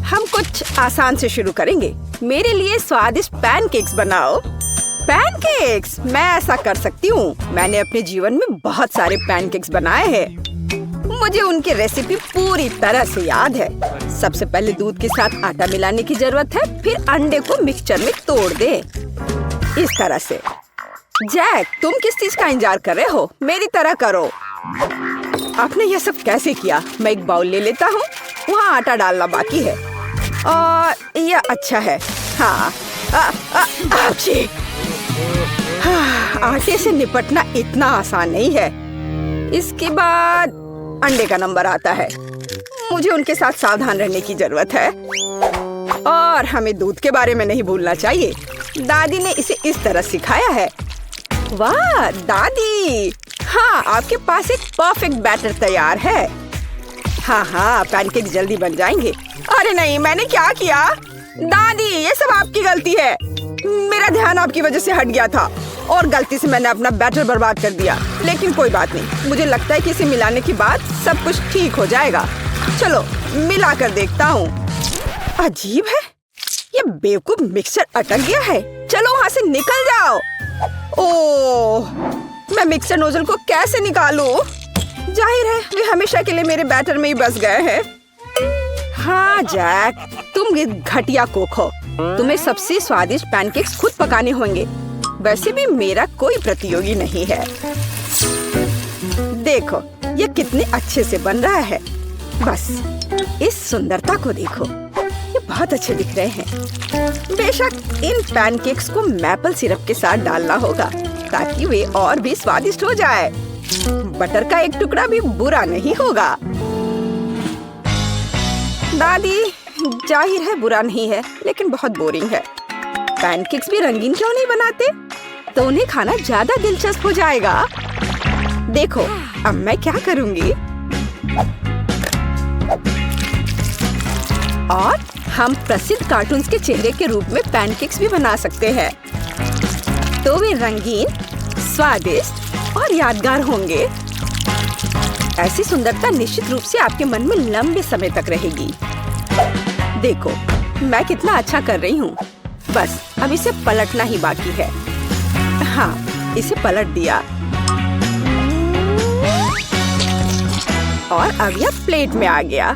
हम कुछ आसान से शुरू करेंगे। मेरे लिए स्वादिष्ट पैनकेक्स बनाओ। पैनकेक्स? मैं ऐसा कर सकती हूँ। मैंने अपने जीवन में बहुत सारे पैनकेक्स बनाए हैं। मुझे उनकी रेसिपी पूरी तरह से याद है। सबसे पहले दूध के साथ आटा मिलाने की जरूरत है। फिर अंडे को मिक्सचर में तोड़ दे, इस तरह से। जैक, तुम किस चीज का इंतजार कर रहे हो? मेरी तरह करो। आपने यह सब कैसे किया? मैं एक बाउल ले लेता हूँ। वहाँ आटा डालना बाकी है और यह अच्छा है। हाँ, आटे से निपटना इतना आसान नहीं है। इसके बाद अंडे का नंबर आता है। मुझे उनके साथ सावधान रहने की जरूरत है और हमें दूध के बारे में नहीं भूलना चाहिए। दादी ने इसे इस तरह सिखाया है। वाह दादी, हाँ, आपके पास एक परफेक्ट बैटर तैयार है। हाँ, पैनकेक जल्दी बन जाएंगे। अरे नहीं, मैंने क्या किया? दादी, ये सब आपकी गलती है। मेरा ध्यान आपकी वजह से हट गया था और गलती से मैंने अपना बैटर बर्बाद कर दिया। लेकिन कोई बात नहीं, मुझे लगता है कि इसे मिलाने के बाद सब कुछ ठीक हो जाएगा। चलो मिला कर देखता हूँ। अजीब है, ये बेवकूफ मिक्सचर अटक गया है। चलो वहाँ से निकल जाओ। ओह, मैं मिक्सचर नोजल को कैसे निकालूं? जाहिर है वे हमेशा के लिए मेरे बैटर में ही बस गए हैं। हाँ जैक, तुम घटिया कुक हो। तुम्हें सबसे स्वादिष्ट पैनकेक्स खुद पकाने होंगे। वैसे भी मेरा कोई प्रतियोगी नहीं है। देखो ये कितने अच्छे से बन रहा है। बस इस सुंदरता को देखो, ये बहुत अच्छे दिख रहे हैं। बेशक इन पैनकेक्स को मैपल सिरप के साथ डालना होगा ताकि वे और भी स्वादिष्ट हो जाए। बटर का एक टुकड़ा भी बुरा नहीं होगा। दादी, जाहिर है बुरा नहीं है, लेकिन बहुत बोरिंग है। पैनकेक्स भी रंगीन क्यों नहीं बनाते? तो उन्हें खाना ज्यादा दिलचस्प हो जाएगा। देखो अब मैं क्या करूंगी। और हम प्रसिद्ध कार्टून्स के चेहरे के रूप में पैनकेक्स भी बना सकते हैं। तो वे रंगीन, स्वादिष्ट और यादगार होंगे। ऐसी सुंदरता निश्चित रूप से आपके मन में लंबे समय तक रहेगी। देखो मैं कितना अच्छा कर रही हूँ। बस अब इसे पलटना ही बाकी है। हाँ, इसे पलट दिया और अब यह प्लेट में आ गया।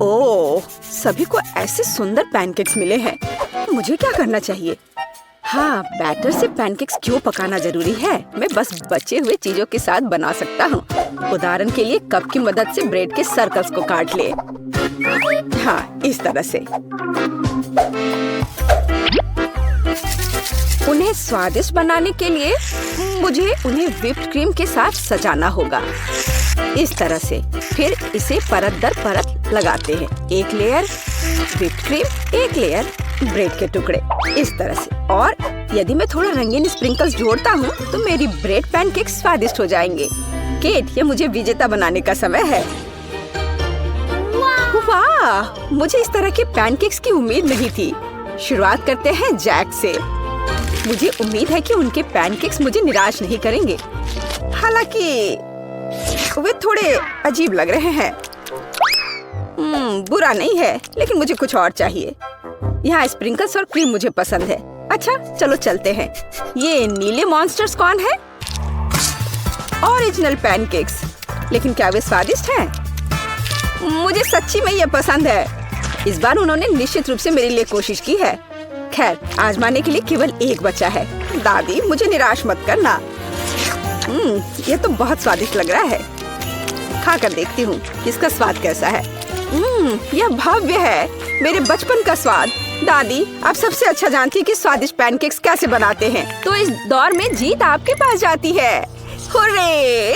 ओह, सभी को ऐसे सुंदर पैनकेक्स मिले हैं। मुझे क्या करना चाहिए? हाँ, बैटर से पैनकेक्स क्यों पकाना जरूरी है? मैं बस बचे हुए चीजों के साथ बना सकता हूँ। उदाहरण के लिए कप की मदद से ब्रेड के सर्कल्स को काट ले। हाँ, इस तरह से। उन्हें स्वादिष्ट बनाने के लिए मुझे उन्हें व्हिप्ड क्रीम के साथ सजाना होगा। इस तरह से। फिर इसे परत दर परत लगाते हैं। एक लेयर व्हिप्ड क्रीम, एक लेयर ब्रेड के टुकड़े, इस तरह से। और यदि मैं थोड़ा रंगीन स्प्रिंकल्स जोड़ता हूँ तो मेरी ब्रेड पैनकेक स्वादिष्ट हो जाएंगे। केट, ये मुझे विजेता बनाने का समय है। वाह, वाह, मुझे इस तरह के पैनकेक्स की उम्मीद नहीं थी। शुरुआत करते हैं जैक से। मुझे उम्मीद है कि उनके पैनकेक्स मुझे निराश नहीं करेंगे। हालांकि वे थोड़े अजीब लग रहे हैं। बुरा नहीं है, लेकिन मुझे कुछ और चाहिए। यहाँ स्प्रिंकल्स और क्रीम मुझे पसंद है। अच्छा, चलो चलते हैं। ये नीले मॉन्स्टर्स कौन है? Original pancakes. लेकिन क्या वे स्वादिष्ट हैं? मुझे सच्ची में ये पसंद है। इस बार उन्होंने निश्चित रूप से मेरे लिए कोशिश की है। खैर, आजमाने के लिए केवल एक बचा है। दादी, मुझे निराश मत करना। ये तो बहुत स्वादिष्ट लग रहा है। खाकर देखती हूँ इसका स्वाद कैसा है। यह भव्य है, मेरे बचपन का स्वाद। दादी, आप सबसे अच्छा जानती हैं कि स्वादिष्ट पैनकेक्स कैसे बनाते हैं। तो इस दौर में जीत आपके पास जाती है। हुर्रे!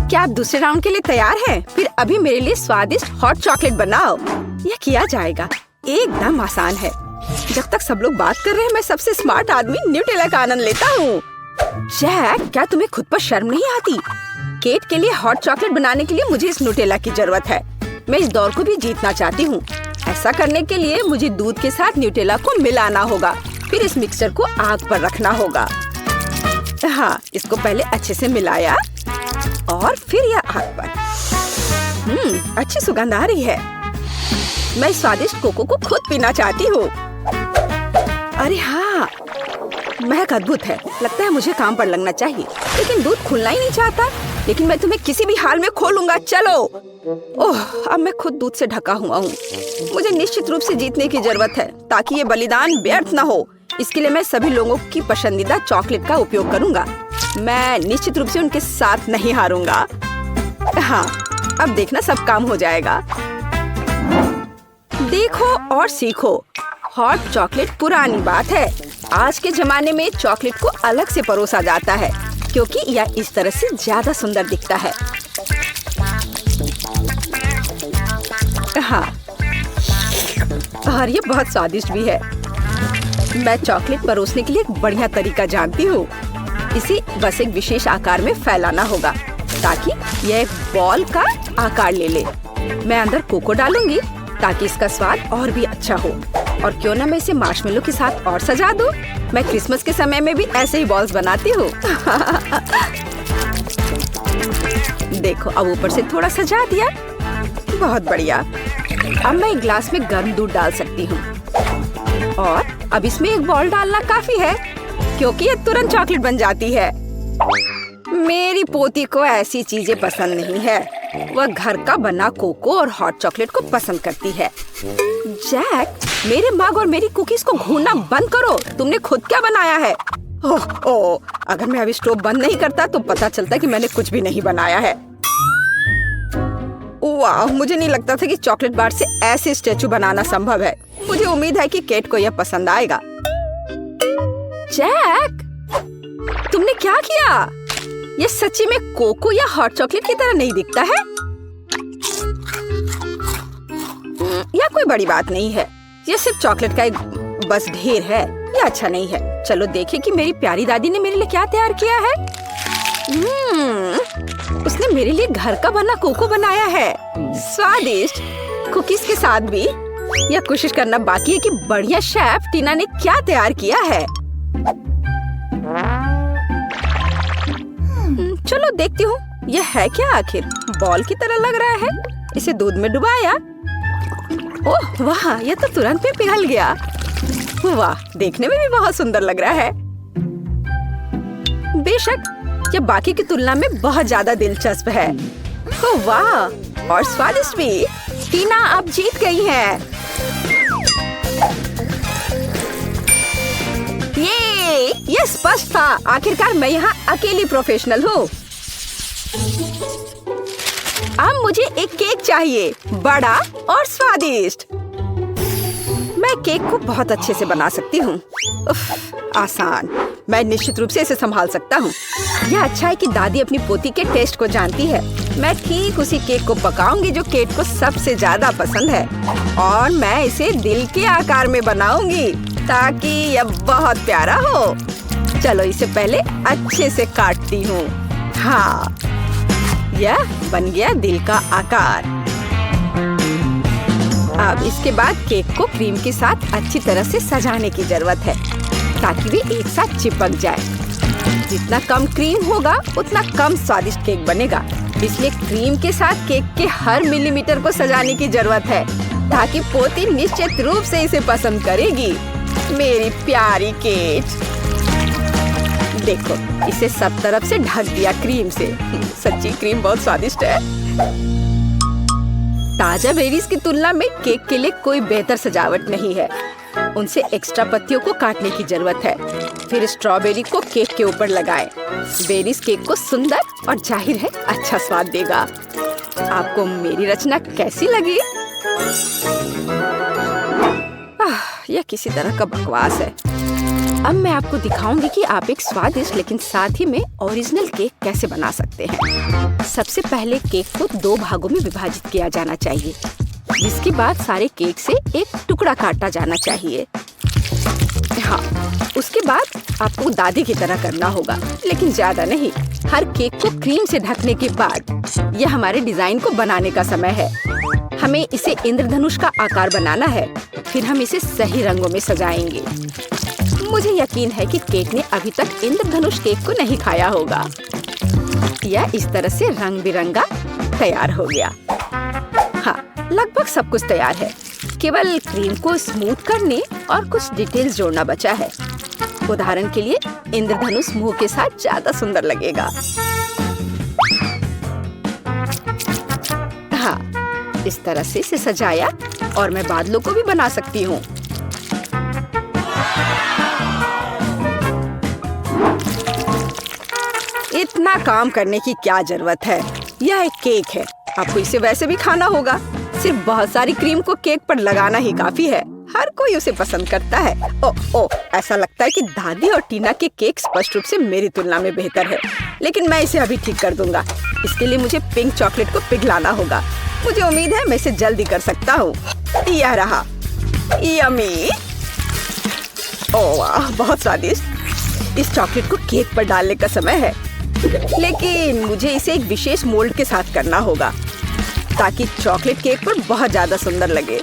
क्या आप दूसरे राउंड के लिए तैयार हैं? फिर अभी मेरे लिए स्वादिष्ट हॉट चॉकलेट बनाओ। यह किया जाएगा, एकदम आसान है। जब तक सब लोग बात कर रहे हैं, मैं सबसे स्मार्ट आदमी न्यूटेला का आनंद लेता हूँ। जैक, क्या तुम्हें खुद पर शर्म नहीं आती? केट के लिए हॉट चॉकलेट बनाने के लिए मुझे इस न्यूटेला की जरूरत है। मैं इस दौर को भी जीतना चाहती हूँ। ऐसा करने के लिए मुझे दूध के साथ न्यूटेला को मिलाना होगा। फिर इस मिक्सचर को आग पर रखना होगा। हाँ, इसको पहले अच्छे से मिलाया और फिर यह आग पर। अच्छी सुगंध आ रही है। मैं इस स्वादिष्ट कोको को खुद पीना चाहती हूँ। अरे हाँ, महक अद्भुत है। लगता है मुझे काम पर लगना चाहिए, लेकिन दूध खुलना ही नहीं चाहता। लेकिन मैं तुम्हें किसी भी हाल में खोलूंगा। चलो। ओह, अब मैं खुद दूध से ढका हुआ हूँ। मुझे निश्चित रूप से जीतने की जरूरत है, ताकि ये बलिदान व्यर्थ न हो। इसके लिए मैं सभी लोगों की पसंदीदा चॉकलेट का उपयोग करूंगा। मैं निश्चित रूप से उनके साथ नहीं हारूंगा। हाँ, अब देखना सब काम हो जाएगा। देखो और सीखो। हॉट चॉकलेट पुरानी बात है। आज के जमाने में चॉकलेट को अलग से परोसा जाता है, क्योंकि यह इस तरह से ज्यादा सुंदर दिखता है। हाँ, और ये बहुत स्वादिष्ट भी है। मैं चॉकलेट परोसने के लिए एक बढ़िया तरीका जानती हूँ। इसे बस एक विशेष आकार में फैलाना होगा, ताकि यह एक बॉल का आकार ले ले। मैं अंदर कोको डालूंगी, ताकि इसका स्वाद और भी अच्छा हो। और क्यों ना मैं इसे मार्शमेलो के साथ और सजा दूं? मैं क्रिसमस के समय में भी ऐसे ही बॉल्स बनाती हूँ। देखो, अब ऊपर से थोड़ा सजा दिया। बहुत बढ़िया। अब मैं एक ग्लास में गर्म दूध डाल सकती हूँ। और अब इसमें एक बॉल डालना काफी है, क्योंकि ये तुरंत चॉकलेट बन जाती है। मेरी पोती को ऐसी चीजें पसंद नहीं है। वह घर का बना कोको और हॉट चॉकलेट को पसंद करती है। जैक, मेरे मग और मेरी कुकीज को घूरना बंद करो। तुमने खुद क्या बनाया है? ओह, अगर मैं अभी स्टोव बंद नहीं करता तो पता चलता कि मैंने कुछ भी नहीं बनाया है। वाह, मुझे नहीं लगता था कि चॉकलेट बार से ऐसे स्टैचू बनाना संभव है। मुझे उम्मीद है कि केट को यह पसंद आएगा। जैक, तुमने क्या किया? ये सच्ची में कोको या हॉट चॉकलेट की तरह नहीं दिखता है। यह कोई बड़ी बात नहीं है। यह सिर्फ चॉकलेट का एक बस ढेर है। यह अच्छा नहीं है। चलो देखें कि मेरी प्यारी दादी ने मेरे लिए क्या तैयार किया है। उसने मेरे लिए घर का बना कोको बनाया है। स्वादिष्ट कुकीज के साथ भी। यह कोशिश करना बाकी है कि बढ़िया शेफ टीना ने क्या तैयार किया है। चलो देखती हूँ, यह है क्या आखिर? बॉल की तरह लग रहा है। इसे दूध में डुबाया। ओह वाह, यह तो तुरंत ही पिघल गया। वाह, देखने में भी बहुत सुंदर लग रहा है। बेशक, यह बाकी की तुलना में बहुत ज्यादा दिलचस्प है। ओह वाह, और स्वादिष्ट भी। टीना अब जीत गई है। ये स्पष्ट था। आखिरकार मैं यहाँ अकेली प्रोफेशनल हूँ। अब मुझे एक केक चाहिए, बड़ा और स्वादिष्ट। मैं केक को बहुत अच्छे से बना सकती हूँ। आसान। मैं निश्चित रूप से इसे संभाल सकता हूँ। यह अच्छा है कि दादी अपनी पोती के टेस्ट को जानती है। मैं ठीक उसी केक को पकाऊंगी जो केट को सबसे ज्यादा पसंद है, और मैं इसे दिल के आकार में बनाऊंगी, ताकि यह बहुत प्यारा हो। चलो इसे पहले अच्छे से काटती हूँ। हाँ, यह बन गया दिल का आकार। अब इसके बाद केक को क्रीम के साथ अच्छी तरह से सजाने की जरूरत है ताकि वे एक साथ चिपक जाए। जितना कम क्रीम होगा उतना कम स्वादिष्ट केक बनेगा। इसलिए क्रीम के साथ केक के हर मिलीमीटर को सजाने की जरूरत है ताकि पोती निश्चित रूप से इसे पसंद करेगी। मेरी प्यारी केट, देखो इसे सब तरफ से ढक दिया क्रीम से। सच्ची क्रीम बहुत स्वादिष्ट है। ताजा बेरीज की तुलना में केक के लिए कोई बेहतर सजावट नहीं है। उनसे एक्स्ट्रा पत्तियों को काटने की जरूरत है। फिर स्ट्रॉबेरी को केक के ऊपर लगाएं। बेरीज केक को सुंदर और जाहिर है अच्छा स्वाद देगा। आपको मेरी रचना कैसी लगी? यह किसी तरह का बकवास है। अब मैं आपको दिखाऊंगी कि आप एक स्वादिष्ट लेकिन साथ ही में ओरिजिनल केक कैसे बना सकते हैं। सबसे पहले केक को 2 भागों में विभाजित किया जाना चाहिए, जिसके बाद सारे केक से एक टुकड़ा काटा जाना चाहिए। हाँ, उसके बाद आपको दादी की तरह करना होगा, लेकिन ज्यादा नहीं। हर केक को क्रीम से ढकने के बाद यह हमारे डिजाइन को बनाने का समय है। हमें इसे इंद्रधनुष का आकार बनाना है। फिर हम इसे सही रंगों में सजाएंगे। मुझे यकीन है कि केक ने अभी तक इंद्रधनुष केक को नहीं खाया होगा। यह इस तरह से रंग बिरंगा तैयार हो गया। हाँ, लगभग सब कुछ तैयार है। केवल क्रीम को स्मूथ करने और कुछ डिटेल्स जोड़ना बचा है। उदाहरण के लिए इंद्रधनुष मुंह के साथ ज्यादा सुंदर लगेगा। हाँ, इस तरह से इसे सजाया और मैं बादलों को भी बना सकती हूँ। इतना काम करने की क्या जरूरत है? यह एक केक है, आपको इसे वैसे भी खाना होगा। सिर्फ बहुत सारी क्रीम को केक पर लगाना ही काफी है। हर कोई उसे पसंद करता है। ओह, ऐसा लगता है कि दादी और टीना के केक स्पष्ट रूप से मेरी तुलना में बेहतर है, लेकिन मैं इसे अभी ठीक कर दूंगा। इसके लिए मुझे पिंक चॉकलेट को पिघलाना होगा। मुझे उम्मीद है मैं इसे जल्दी कर सकता हूँ। यह रहा, यम्मी। ओह वाह, बहुत स्वादिष्ट। इस चॉकलेट को केक पर डालने का समय है, लेकिन मुझे इसे एक विशेष मोल्ड के साथ करना होगा ताकि चॉकलेट केक पर बहुत ज्यादा सुंदर लगे।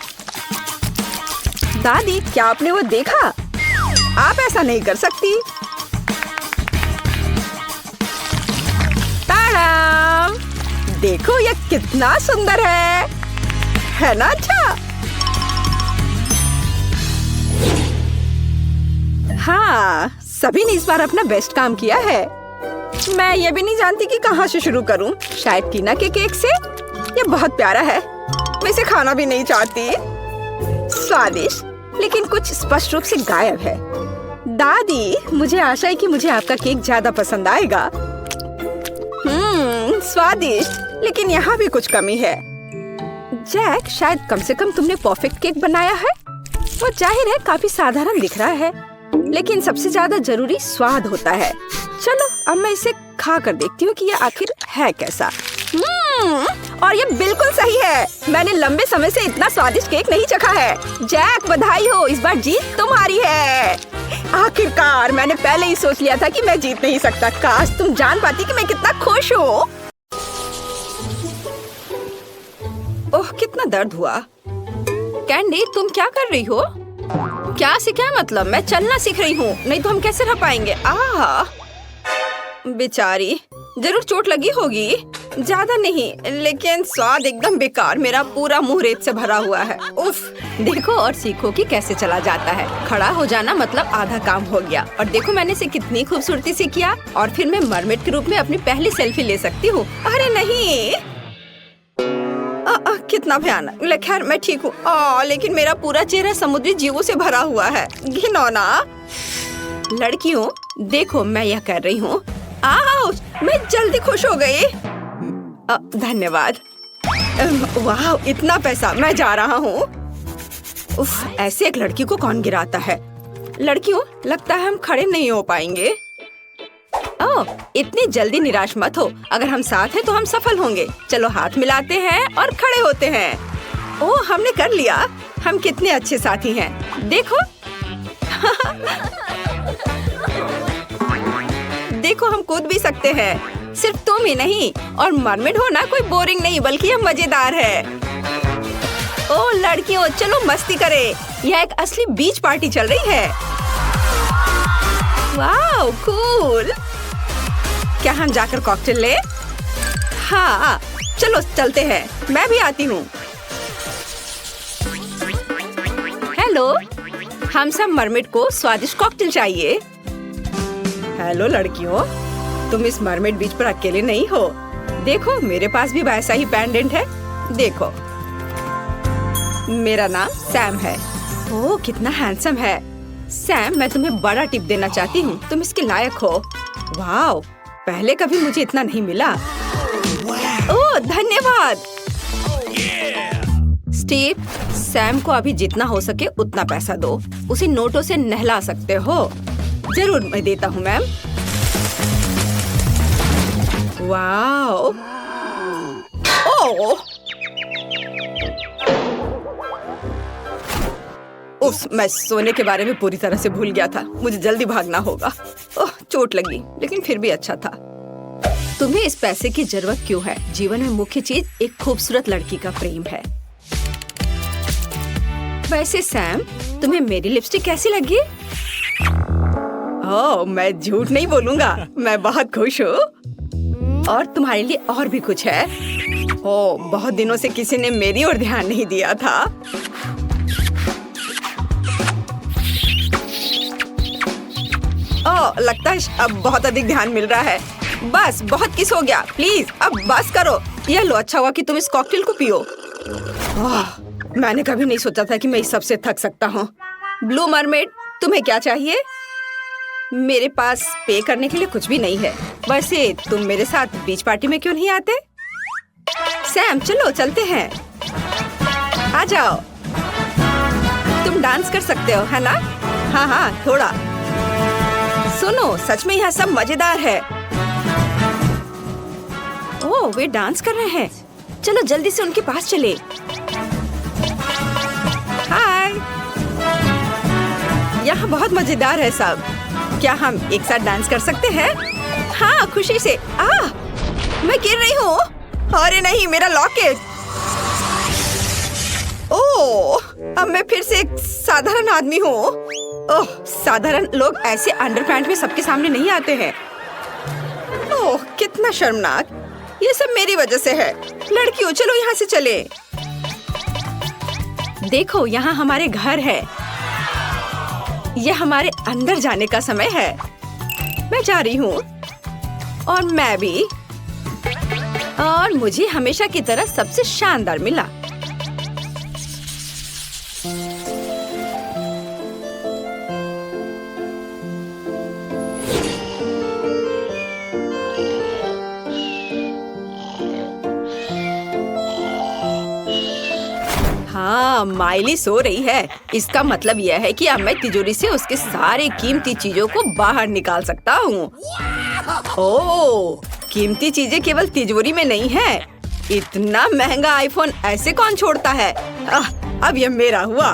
दादी, क्या आपने वो देखा? आप ऐसा नहीं कर सकती। ताड़ाम! देखो यह कितना सुंदर है ना? अच्छा, हाँ, सभी ने इस बार अपना बेस्ट काम किया है। मैं ये भी नहीं जानती कि कहाँ से शुरू करूं। शायद टीना के केक से। ये बहुत प्यारा है, मैं इसे खाना भी नहीं चाहती। स्वादिष्ट लेकिन कुछ स्पष्ट रूप से गायब है। दादी, मुझे आशा है कि मुझे आपका केक ज्यादा पसंद आएगा। स्वादिष्ट, लेकिन यहाँ भी कुछ कमी है। जैक, शायद कम से कम तुमने परफेक्ट केक बनाया है। वो जाहिर है काफी साधारण दिख रहा है, लेकिन सबसे ज्यादा जरूरी स्वाद होता है। चलो अब मैं इसे खा कर देखती हूँ कि ये आखिर है कैसा। और ये बिल्कुल सही है। मैंने लंबे समय से इतना स्वादिष्ट केक नहीं चखा है। जैक, बधाई हो, इस बार जीत तुम्हारी है। आखिरकार, मैंने पहले ही सोच लिया था कि मैं जीत नहीं सकता। काश तुम जान पाती कि मैं कितना खुश हूँ। ओह, कितना दर्द हुआ। कैंडी, तुम क्या कर रही हो? क्या से क्या मतलब? मैं चलना सीख रही हूँ, नहीं तो हम कैसे रह पाएंगे। बेचारी, जरूर चोट लगी होगी। ज्यादा नहीं, लेकिन स्वाद एकदम बेकार। मेरा पूरा मुंह रेत से भरा हुआ है। उफ, देखो और सीखो कि कैसे चला जाता है। खड़ा हो जाना मतलब आधा काम हो गया। और देखो मैंने इसे कितनी खूबसूरती से किया। और फिर मैं मरमेड के रूप में अपनी पहली सेल्फी ले सकती हूँ। अरे नहीं, कितना भयानक। खैर मैं ठीक हूँ। लेकिन मेरा पूरा चेहरा समुद्री जीवों से भरा हुआ है। घिनौना। लड़कियों, देखो मैं यह कर रही हूँ। मैं जल्दी खुश हो गई। धन्यवाद। वाह, इतना पैसा। मैं जा रहा हूँ। उफ, ऐसे एक लड़की को कौन गिराता है? लड़कियों, लगता है हम खड़े नहीं हो पाएंगे। इतनी जल्दी निराश मत हो। अगर हम साथ हैं तो हम सफल होंगे। चलो हाथ मिलाते हैं और खड़े होते हैं। ओह, हमने कर लिया। हम कितने अच्छे साथी हैं। देखो देखो, हम कूद भी सकते हैं। सिर्फ तुम ही नहीं, और मरमेड होना कोई बोरिंग नहीं बल्कि यह मजेदार है। ओ लड़कियों, चलो मस्ती करें। यह एक असली बीच पार्टी चल रही है। Wow cool. क्या हम जाकर कॉकटेल ले? हाँ चलो चलते हैं, मैं भी आती हूँ। हेलो, हम सब मरमेड को स्वादिष्ट कॉकटेल चाहिए। हेलो लड़कियों, तुम इस मरमेड बीच पर अकेले नहीं हो। देखो मेरे पास भी वैसा ही पेंडेंट है। देखो, मेरा नाम सैम है। ओह कितना हैंडसम है। सैम, मैं तुम्हें बड़ा टिप देना चाहती हूँ, तुम इसके लायक हो। वाओ, पहले कभी मुझे इतना नहीं मिला। ओह धन्यवाद। स्टीव, सैम को अभी जितना हो सके उतना पैसा दो। उसे नोटों से नहला सकते हो। जरूर, मैं देता हूँ मैम। वाओ। ओह उस, मैं सोने के बारे में पूरी तरह से भूल गया था। मुझे जल्दी भागना होगा। ओह चोट लगी, लेकिन फिर भी अच्छा था। तुम्हें इस पैसे की जरूरत क्यों है? जीवन में मुख्य चीज एक खूबसूरत लड़की का प्रेम है। वैसे सैम, तुम्हें मेरी लिपस्टिक कैसी लगी? ओह, मैं झूठ नहीं बोलूंगा, मैं बहुत खुश हूँ। और तुम्हारे लिए और भी कुछ है। ओह, बहुत दिनों से किसी ने मेरी ओर ध्यान नहीं दिया था। ओह, लगता है अब बहुत अधिक ध्यान मिल रहा है। बस बहुत किस हो गया, प्लीज अब बस करो। यह लो, अच्छा हुआ कि तुम इस कॉकटेल को पियो। मैंने कभी नहीं सोचा था कि मैं इस सबसे थक सकता हूँ। ब्लू मरमेड, तुम्हें क्या चाहिए? मेरे पास पे करने के लिए कुछ भी नहीं है। वैसे तुम मेरे साथ बीच पार्टी में क्यों नहीं आते? सैम, चलो चलते हैं। आ जाओ। तुम डांस कर सकते हो, है ना? हाँ हाँ, थोड़ा। सुनो, सच में यह सब मजेदार है। ओह, वे डांस कर रहे हैं। चलो जल्दी से उनके पास चले। हाय, यहाँ बहुत मजेदार है सब। क्या हम एक साथ डांस कर सकते हैं? हाँ, खुशी से। मैं गिर रही हूँ। अरे नहीं, मेरा लॉकेट। ओह, अब मैं फिर से एक साधारण आदमी हूँ। ओह, साधारण लोग ऐसे अंडरपैंट में सबके सामने नहीं आते हैं। ओह, कितना शर्मनाक। ये सब मेरी वजह से है। लड़कियों, चलो यहाँ से चले। देखो, यहाँ हमारे घर है। यह हमारे अंदर जाने का समय है। मैं जा रही हूँ। और मैं भी। और मुझे हमेशा की तरह सबसे शानदार मिला। हाँ, माइली सो रही है। इसका मतलब यह है कि अब मैं तिजोरी से उसके सारे कीमती चीजों को बाहर निकाल सकता हूँ। ओह, कीमती चीजें केवल तिजोरी में नहीं है। इतना महंगा आईफोन ऐसे कौन छोड़ता है? अब यह मेरा हुआ।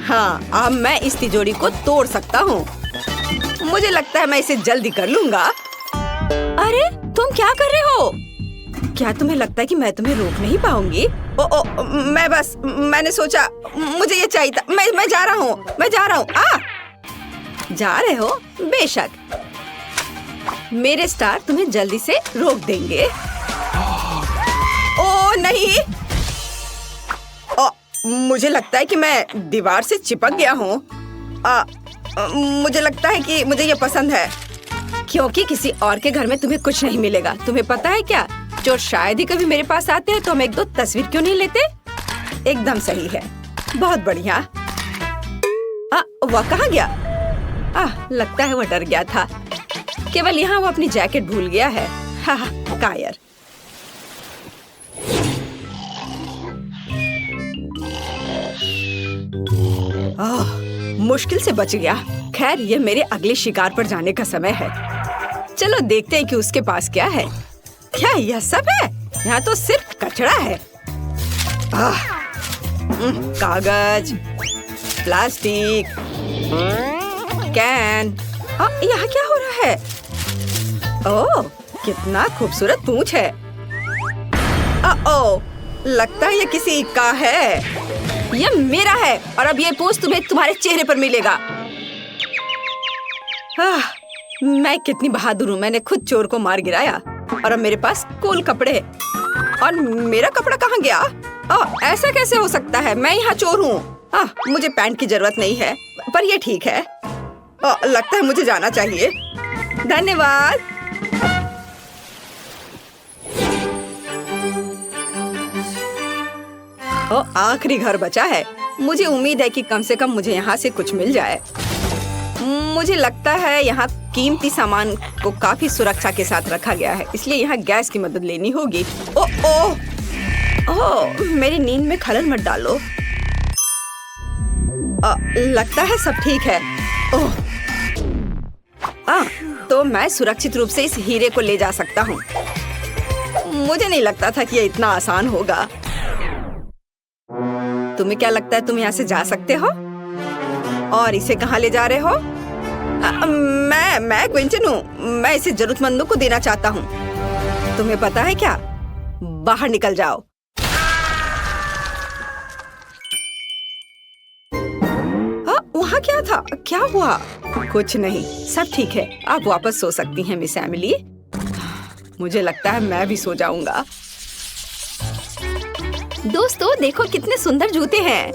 हाँ, अब मैं इस तिजोरी को तोड़ सकता हूँ। मुझे लगता है मैं इसे जल्दी कर लूंगा। अरे, तुम क्या कर रहे हो? क्या तुम्हें लगता है कि मैं तुम्हें रोक नहीं पाऊंगी? मैंने सोचा मुझे ये चाहिए था। मैं जा रहा हूँ। जा रहे हो? बेशक। मेरे स्टार तुम्हें जल्दी से रोक देंगे। ओह नहीं। मुझे लगता है कि मैं दीवार से चिपक गया हूँ। मुझे लगता है कि मुझे ये पसंद है। क्योंकि किसी और के घर में तुम्हें कुछ नहीं मिलेगा। तुम्हें पता है क्या? जो शायद ही कभी मेरे पास आते हैं तो हम एक दो तस्वीर क्यों नहीं लेते? एकदम सही है। बहुत बढ़िया। वह कहाँ गया? लगता है वह डर गया था। केवल यहाँ वो अपनी जैकेट भूल गया है। कायर। मुश्किल से बच गया। खैर, ये मेरे अगले शिकार पर जाने का समय है। चलो देखते हैं कि उसके पास क्या है। क्या यह सब है? यहाँ तो सिर्फ कचरा है। कागज, प्लास्टिक, कैन। यहाँ क्या हो रहा है? ओह, कितना खूबसूरत पूंछ है। ओ, लगता है ये किसी का है। ये मेरा है और अब ये पूंछ तुम्हें तुम्हारे चेहरे पर मिलेगा। मैं कितनी बहादुर हूँ, मैंने खुद चोर को मार गिराया और अब मेरे पास कूल कपड़े। और मेरा कपड़ा कहाँ गया? ऐसा कैसे हो सकता है? मैं यहाँ चोर हूँ। मुझे पैंट की जरूरत नहीं है, पर ये ठीक है। लगता है मुझे जाना चाहिए। धन्यवाद। आखिरी घर बचा है। मुझे उम्मीद है कि कम से कम मुझे यहाँ से कुछ मिल जाए। मुझे लगता है यहाँ कीमती सामान को काफी सुरक्षा के साथ रखा गया है, इसलिए यहाँ गैस की मदद लेनी होगी। ओह, मेरी नींद में खलल मत डालो। लगता है सब ठीक है। तो मैं सुरक्षित रूप से इस हीरे को ले जा सकता हूँ। मुझे नहीं लगता था कि ये इतना आसान होगा। तुम्हें क्या लगता है तुम यहाँ से जा सकते हो? और इसे कहाँ ले जा रहे हो? मैं क्विंटन हूँ। मैं इसे जरूरतमंदों को देना चाहता हूँ। तुम्हें पता है क्या? बाहर निकल जाओ। वहाँ क्या था? क्या हुआ? कुछ नहीं, सब ठीक है। आप वापस सो सकती हैं मिस एमिली। मुझे लगता है मैं भी सो जाऊंगा। दोस्तों देखो कितने सुंदर जूते हैं।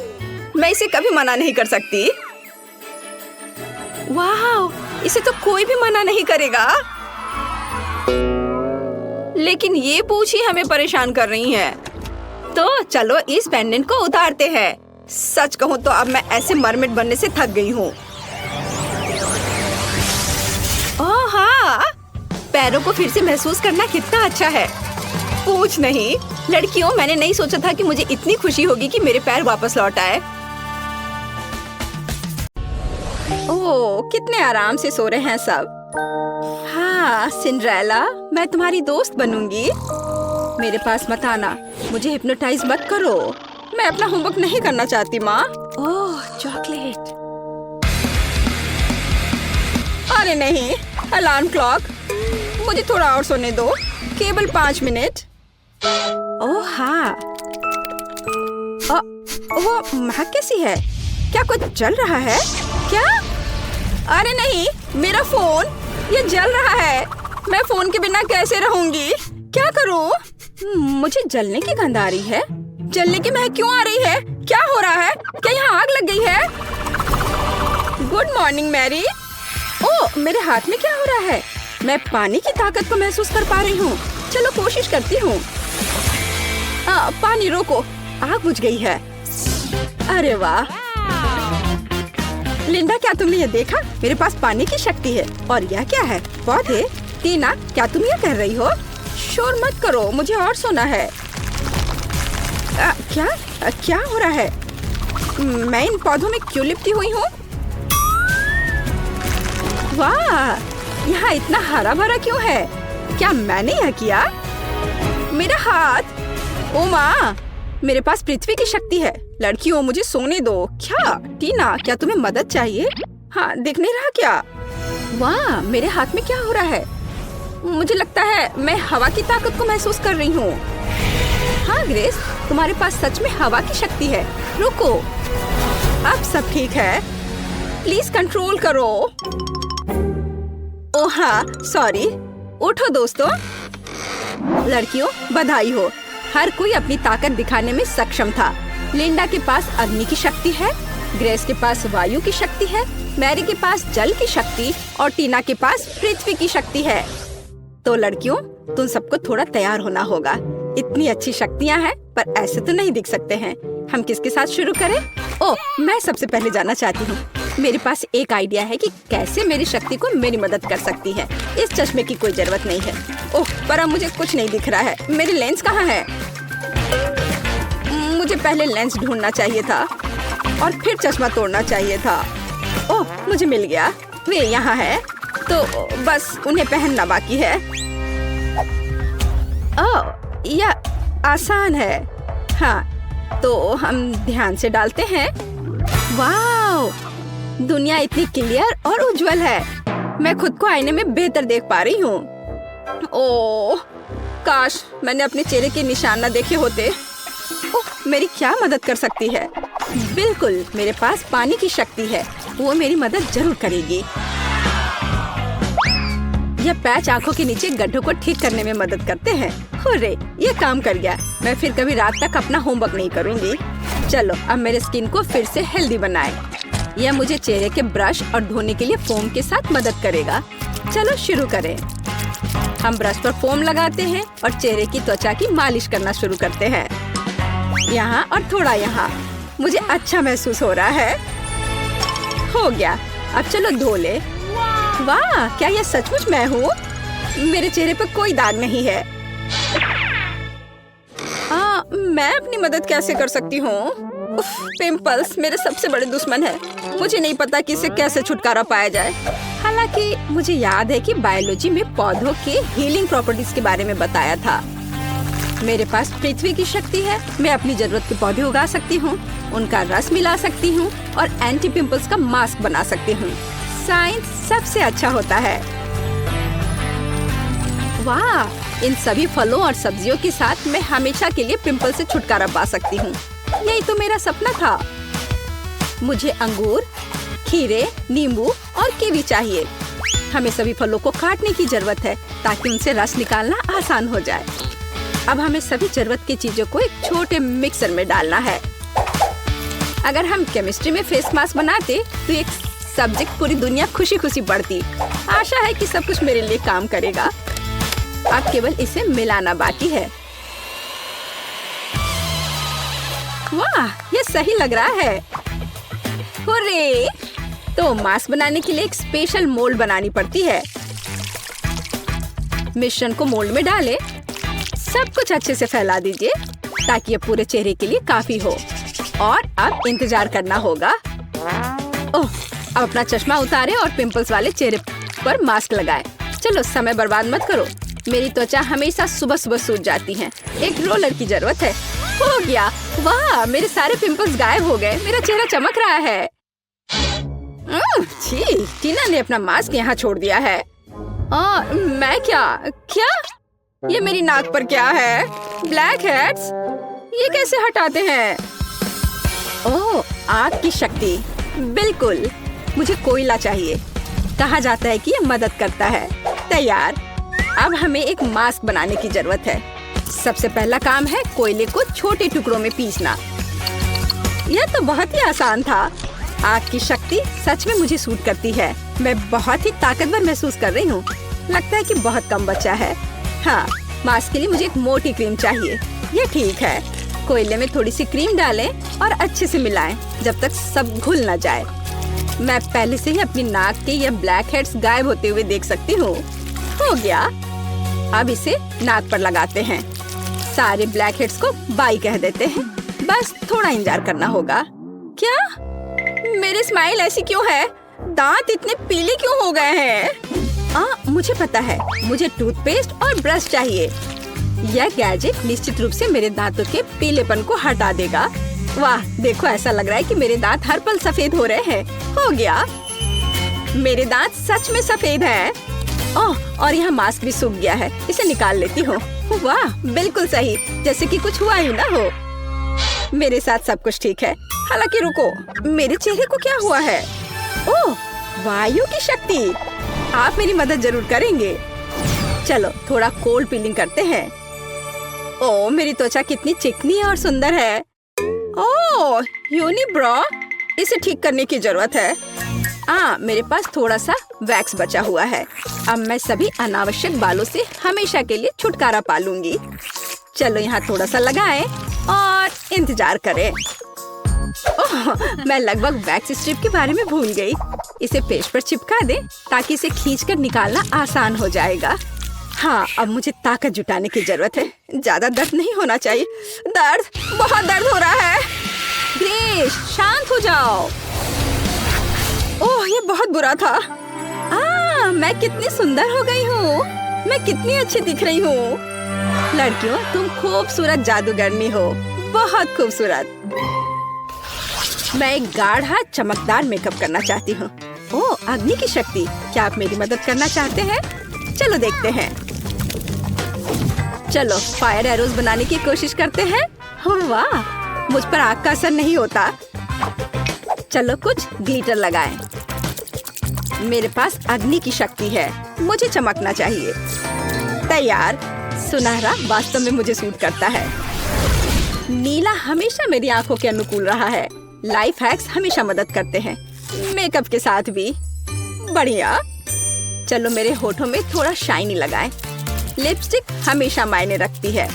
मैं इसे कभी मना नहीं कर सकती। वाह, इसे तो कोई भी मना नहीं करेगा। लेकिन ये पूंछ ही हमें परेशान कर रही है। तो चलो इस पेंडेंट को उतारते हैं। सच कहूँ तो अब मैं ऐसे मरमिट बनने से थक गई हूँ। ओह हाँ, पैरों को फिर से महसूस करना कितना अच्छा है। पूछ नहीं लड़कियों, मैंने नहीं सोचा था कि मुझे इतनी खुशी होगी कि मेरे पैर वापस लौट आए। ओह, कितने आराम से सो रहे हैं सब। हाँ सिंड्रेला, मैं तुम्हारी दोस्त बनूंगी। मेरे पास मत आना, मुझे हिप्नोटाइज मत करो। मैं अपना होमवर्क नहीं करना चाहती माँ। ओह चॉकलेट। अरे नहीं, अलार्म क्लॉक। मुझे थोड़ा और सोने दो, केवल 5 मिनट। ओह हाँ, वो महक कैसी है? क्या कुछ जल रहा है क्या? अरे नहीं, मेरा फोन ये जल रहा है। मैं फोन के बिना कैसे रहूंगी? क्या करूं? मुझे जलने की गंध आ रही है। जलने की महक क्यों आ रही है? क्या हो रहा है? क्या यहाँ आग लग गई है? Good morning Mary. ओह, मेरे हाथ में क्या हो रहा है? मैं पानी की ताकत को महसूस कर पा रही हूँ। चलो कोशिश करती हूँ। पानी रोको, आग बुझ गई है। अरे वाह लिंडा, क्या तुमने ये देखा? मेरे पास पानी की शक्ति है। और यह क्या है? पौधे? टीना, क्या तुम ये कह रही हो? शोर मत करो, मुझे और सोना है। क्या हो रहा है? मैं इन पौधों में क्यों लिपटी हुई हूँ? वाह, यहाँ इतना हरा भरा क्यों है? क्या मैंने यह किया? मेरा हाथ। ओ माँ, मेरे पास पृथ्वी की शक्ति है। लड़कियों मुझे सोने दो। क्या टीना, क्या तुम्हें मदद चाहिए? हाँ, दिख नहीं रहा क्या? वाह, मेरे हाथ में क्या हो रहा है? मुझे लगता है मैं हवा की ताकत को महसूस कर रही हूँ। हाँ ग्रेस, तुम्हारे पास सच में हवा की शक्ति है। रुको, अब सब ठीक है। प्लीज कंट्रोल करो। ओह हाँ, सॉरी। उठो दोस्तों। लड़कियों बधाई हो, हर कोई अपनी ताकत दिखाने में सक्षम था। लिंडा के पास अग्नि की शक्ति है, ग्रेस के पास वायु की शक्ति है, मैरी के पास जल की शक्ति और टीना के पास पृथ्वी की शक्ति है। तो लड़कियों, तुम सबको थोड़ा तैयार होना होगा। इतनी अच्छी शक्तियाँ हैं, पर ऐसे तो नहीं दिख सकते हैं। हम किसके साथ शुरू करें? ओह, मैं सबसे पहले जाना चाहती हूँ। मेरे पास एक आइडिया है कि कैसे मेरी शक्ति को मेरी मदद कर सकती है। इस चश्मे की कोई जरूरत नहीं है। ओह, पर अब मुझे कुछ नहीं दिख रहा है। मेरी लेंस कहाँ है? मुझे पहले लेंस ढूंढना चाहिए था और फिर चश्मा तोड़ना चाहिए था। ओह, मुझे मिल गया। वे यहाँ है, तो बस उन्हें पहनना बाकी है। ओह, यह आसान है। हाँ, तो हम ध्यान से डालते हैं। वाह, दुनिया इतनी क्लियर और उज्जवल है। मैं खुद को आईने में बेहतर देख पा रही हूँ। ओह, काश मैंने अपने चेहरे के निशान न देखे होते। ओह, मेरी क्या मदद कर सकती है? बिल्कुल, मेरे पास पानी की शक्ति है, वो मेरी मदद जरूर करेगी। यह पैच आंखों के नीचे गड्ढों को ठीक करने में मदद करते हैं। हुर्रे, ये काम कर गया। मैं फिर कभी रात तक अपना होमवर्क नहीं करूंगी। चलो अब मेरे स्किन को फिर से हेल्दी बनाएं। यह मुझे चेहरे के ब्रश और धोने के लिए फोम के साथ मदद करेगा। चलो शुरू करें। हम ब्रश पर फोम लगाते हैं और चेहरे की त्वचा की मालिश करना शुरू करते हैं। यहाँ और थोड़ा यहाँ। मुझे अच्छा महसूस हो रहा है। हो गया, अब चलो धो ले। वाह, क्या यह सचमुच मैं हूँ? मेरे चेहरे पर कोई दाग नहीं है। मैं अपनी मदद कैसे कर सकती हूँ? पिंपल्स मेरे सबसे बड़े दुश्मन है। मुझे नहीं पता कि इससे कैसे छुटकारा पाया जाए। हालांकि मुझे याद है कि बायोलॉजी में पौधों के हीलिंग प्रॉपर्टीज के बारे में बताया था। मेरे पास पृथ्वी की शक्ति है। मैं अपनी जरूरत के पौधे उगा सकती हूँ, उनका रस मिला सकती हूँ और एंटी पिंपल्स का मास्क बना सकती हूँ। साइंस सबसे अच्छा होता है। वाह, इन सभी फलों और सब्जियों के साथ मैं हमेशा के लिए पिंपल से छुटकारा पा सकती हूँ। यही तो मेरा सपना था। मुझे अंगूर, खीरे, नींबू और कीवी चाहिए। हमें सभी फलों को काटने की जरूरत है ताकि उनसे रस निकालना आसान हो जाए। अब हमें सभी जरूरत की चीजों को एक छोटे मिक्सर में डालना है। अगर हम केमिस्ट्री में फेस मास्क बनाते तो एक सब्जेक्ट पूरी दुनिया खुशी खुशी पढ़ती। आशा है कि सब कुछ मेरे लिए काम करेगा। अब केवल इसे मिलाना बाकी है। वाह, ये सही लग रहा है। हुर्रे! तो मास्क बनाने के लिए एक स्पेशल मोल्ड बनानी पड़ती है। मिश्रण को मोल्ड में डालें। सब कुछ अच्छे से फैला दीजिए ताकि ये पूरे चेहरे के लिए काफी हो। और अब इंतजार करना होगा। ओह, अब अपना चश्मा उतारें और पिंपल्स वाले चेहरे पर मास्क लगाएं। चलो समय बर्बाद मत करो। मेरी त्वचा हमेशा सुबह सुबह सूज जाती है। एक रोलर की जरूरत है। हो गया। वाह, मेरे सारे पिंपल्स गायब हो गए। मेरा चेहरा चमक रहा है। छी, टीना ने अपना मास्क यहाँ छोड़ दिया है। मैं क्या? ये मेरी नाक पर क्या है? Black heads? ये कैसे हटाते हैं? ओह, आग की शक्ति। बिल्कुल, मुझे कोयला चाहिए। कहा जाता है कि ये मदद करता है। तैयार। अब हमें एक मास्क बनाने की जरूरत है। सबसे पहला काम है कोयले को छोटे टुकड़ों में पीसना। यह तो बहुत ही आसान था। आग की शक्ति सच में मुझे सूट करती है। मैं बहुत ही ताकतवर महसूस कर रही हूँ। लगता है कि बहुत कम बचा है। हाँ, मास्क के लिए मुझे एक मोटी क्रीम चाहिए। ये ठीक है। कोयले में थोड़ी सी क्रीम डालें और अच्छे से मिलाएं जब तक सब घुल न जाए। मैं पहले से ही अपनी नाक के ये ब्लैक हेड्स गायब होते हुए देख सकती हूँ। हो गया। अब इसे नाक पर लगाते हैं। सारे ब्लैक हेड्स को बाय कह देते हैं। बस थोड़ा इंतजार करना होगा। क्या? मेरी स्माइल ऐसी क्यों है? दांत इतने पीले क्यों हो गए हैं? मुझे पता है। मुझे टूथपेस्ट और ब्रश चाहिए। यह गैजेट निश्चित रूप से मेरे दांतों के पीलेपन को हटा देगा। वाह, देखो, ऐसा लग रहा है कि मेरे दांत हर पल सफेद हो रहे हैं। हो गया। मेरे दांत सच में सफेद हैं। ओह, और यहाँ मास्क भी सूख गया है। इसे निकाल लेती हूँ। वाह, बिल्कुल सही, जैसे कि कुछ हुआ ही ना हो। मेरे साथ सब कुछ ठीक है। हालांकि रुको, मेरे चेहरे को क्या हुआ है? ओह, वायु की शक्ति। आप मेरी मदद जरूर करेंगे। चलो थोड़ा कोल्ड पीलिंग करते हैं। ओह, मेरी त्वचा कितनी चिकनी और सुंदर है। ओह, यूनिब्रो, इसे ठीक करने की जरूरत है। मेरे पास थोड़ा सा वैक्स बचा हुआ है। अब मैं सभी अनावश्यक बालों से हमेशा के लिए छुटकारा पा लूंगी। चलो यहाँ थोड़ा सा लगाएं और इंतजार करें। ओह, मैं लगभग वैक्स स्ट्रिप के बारे में भूल गई। इसे पेश पर चिपका दे ताकि इसे खींचकर निकालना आसान हो जाएगा। हाँ, अब मुझे ताकत जुटाने की जरूरत है। ज्यादा दर्द नहीं होना चाहिए। बहुत दर्द हो रहा है। ग्रेस, शांत हो जाओ। ओह, ये बहुत बुरा था। मैं कितनी सुंदर हो गई हूँ। मैं कितनी अच्छी दिख रही हूँ। लड़कियों, तुम खूबसूरत जादूगरनी हो। बहुत खूबसूरत। मैं एक गाढ़ा चमकदार मेकअप करना चाहती हूँ। ओह, अग्नि की शक्ति। क्या आप मेरी मदद करना चाहते हैं? चलो देखते हैं। चलो फायर एरोज बनाने की कोशिश करते हैं। वाह, मुझ पर आग का असर नहीं होता। चलो कुछ ग्लिटर लगाएं। मेरे पास अग्नि की शक्ति है, मुझे चमकना चाहिए। तैयार। सुनहरा वास्तव में मुझे सूट करता है। नीला हमेशा मेरी आंखों के अनुकूल रहा है। लाइफ हैक्स हमेशा मदद करते हैं, मेकअप के साथ भी। बढ़िया। चलो मेरे होठों में थोड़ा शाइनी लगाएं। लिपस्टिक हमेशा मायने रखती है।